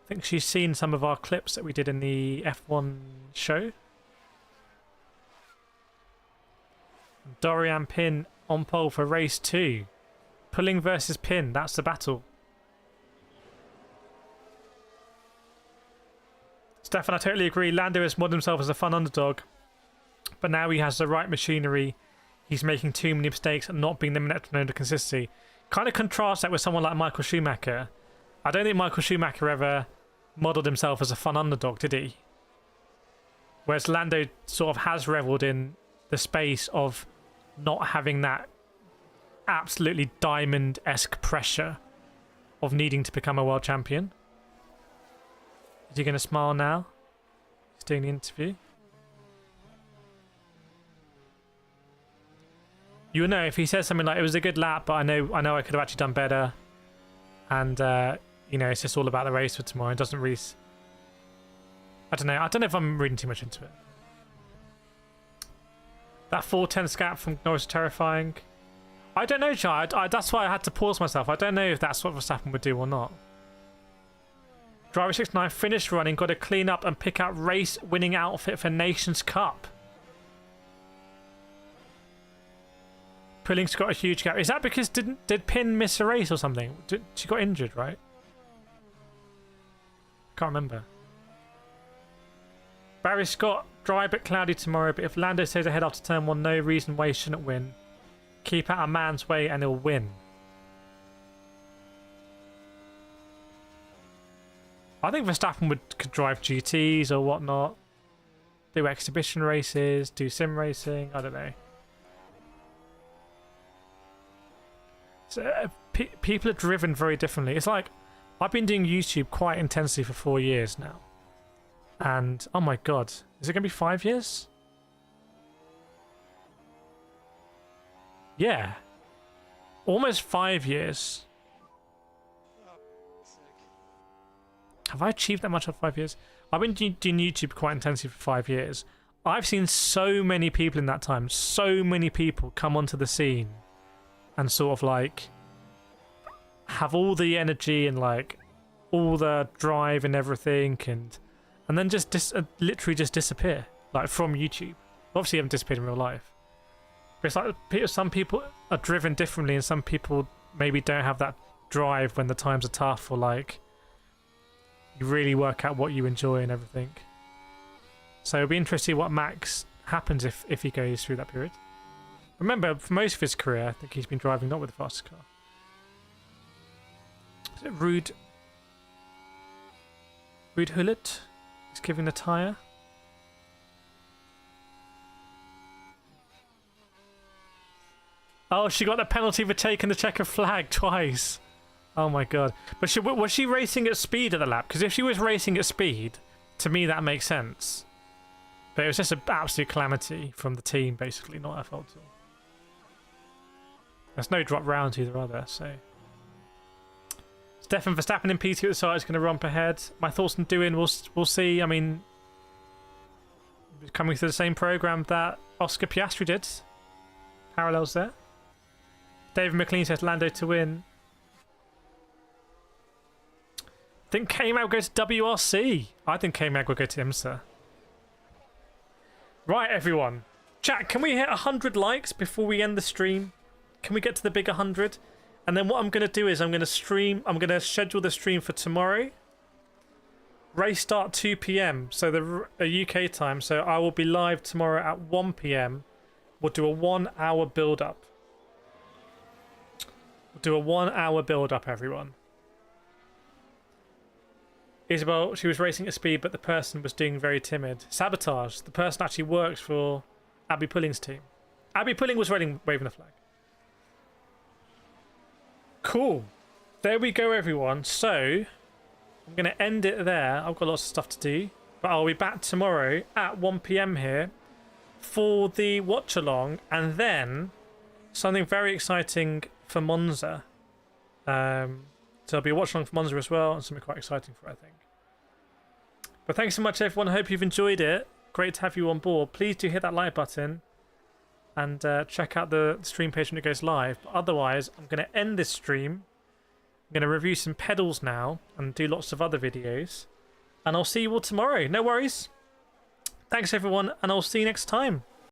I think she's seen some of our clips that we did in the F1 show. Dorian Pin on pole for race 2. Pulling versus Pin. That's the battle. Stefan, I totally agree. Lando has modeled himself as a fun underdog, but now he has the right machinery. He's making too many mistakes and not being the metronome to consistency. Kind of contrast that with someone like Michael Schumacher. I don't think Michael Schumacher ever modelled himself as a fun underdog, did he? Whereas Lando sort of has revelled in the space of not having that absolutely diamond-esque pressure of needing to become a world champion. Is he going to smile now? He's doing the interview. You know, if he says something like, it was a good lap, but I know I could have actually done better. And, you know, it's just all about the race for tomorrow. It doesn't really... I don't know if I'm reading too much into it. That 4/10 gap from Norris is terrifying. I don't know, Chai. That's why I had to pause myself. I don't know if that's what Verstappen would do or not. Driver 69 finished running, got to clean up and pick out race-winning outfit for Nations Cup. Pulling's got a huge gap. Is that because did Pin miss a race or something? She got injured, right? Can't remember. Barry Scott, dry but cloudy tomorrow, but if Lando stays ahead after turn 1, no reason why he shouldn't win. Keep out a man's way and he'll win. I think Verstappen could drive GTs or whatnot. Do exhibition races, do sim racing, I don't know. So, people are driven very differently. It's like, I've been doing YouTube quite intensely for 4 years now. And, oh my god, is it going to be 5 years? Yeah. Almost 5 years. Have I achieved that much in 5 years? I've been doing YouTube quite intensely for 5 years. I've seen so many people in that time, so many people come onto the scene and sort of like have all the energy and like all the drive and everything, and then just literally just disappear, like from YouTube. Obviously, they haven't disappeared in real life. But it's like some people are driven differently, and some people maybe don't have that drive when the times are tough, or like you really work out what you enjoy and everything. So it'll be interesting what Max happens if he goes through that period. Remember, for most of his career, I think he's been driving not with the fastest car. Is it Rude Hullet? He's giving the tyre. Oh, she got the penalty for taking the checkered flag twice. Oh my god. But was she racing at speed at the lap? Because if she was racing at speed, to me that makes sense. But it was just an absolute calamity from the team, basically, not her fault at all. There's no drop rounds either, are there? So, Stefan Verstappen in P2 at the side is going to romp ahead. My thoughts on doing, we'll see. I mean, coming through the same program that Oscar Piastri did. Parallels there. David McLean says Lando to win. I think K-Mag will go to WRC. I think K-Mag will go to IMSA. Right, everyone. Chat, can we hit 100 likes before we end the stream? Can we get to the big 100? And then what I'm going to do is I'm going to schedule the stream for tomorrow. Race start 2 p.m. So the UK time. So I will be live tomorrow at 1 p.m. We'll do a 1 hour build up. We'll do a 1 hour build up, everyone. Isabel, she was racing at speed, but the person was being very timid. Sabotage. The person actually works for Abby Pulling's team. Abby Pulling was waving the flag. Cool. There we go, everyone. So, I'm going to end it there. I've got lots of stuff to do. But I'll be back tomorrow at 1 p.m. here for the watch-along. And then, something very exciting for Monza. So there'll be a watch-along for Monza as well. And something quite exciting for it, I think. But thanks so much, everyone. I hope you've enjoyed it. Great to have you on board. Please do hit that like button. And check out the stream page when it goes live. But otherwise, I'm going to end this stream. I'm going to review some pedals now and do lots of other videos. And I'll see you all tomorrow. No worries. Thanks, everyone, and I'll see you next time.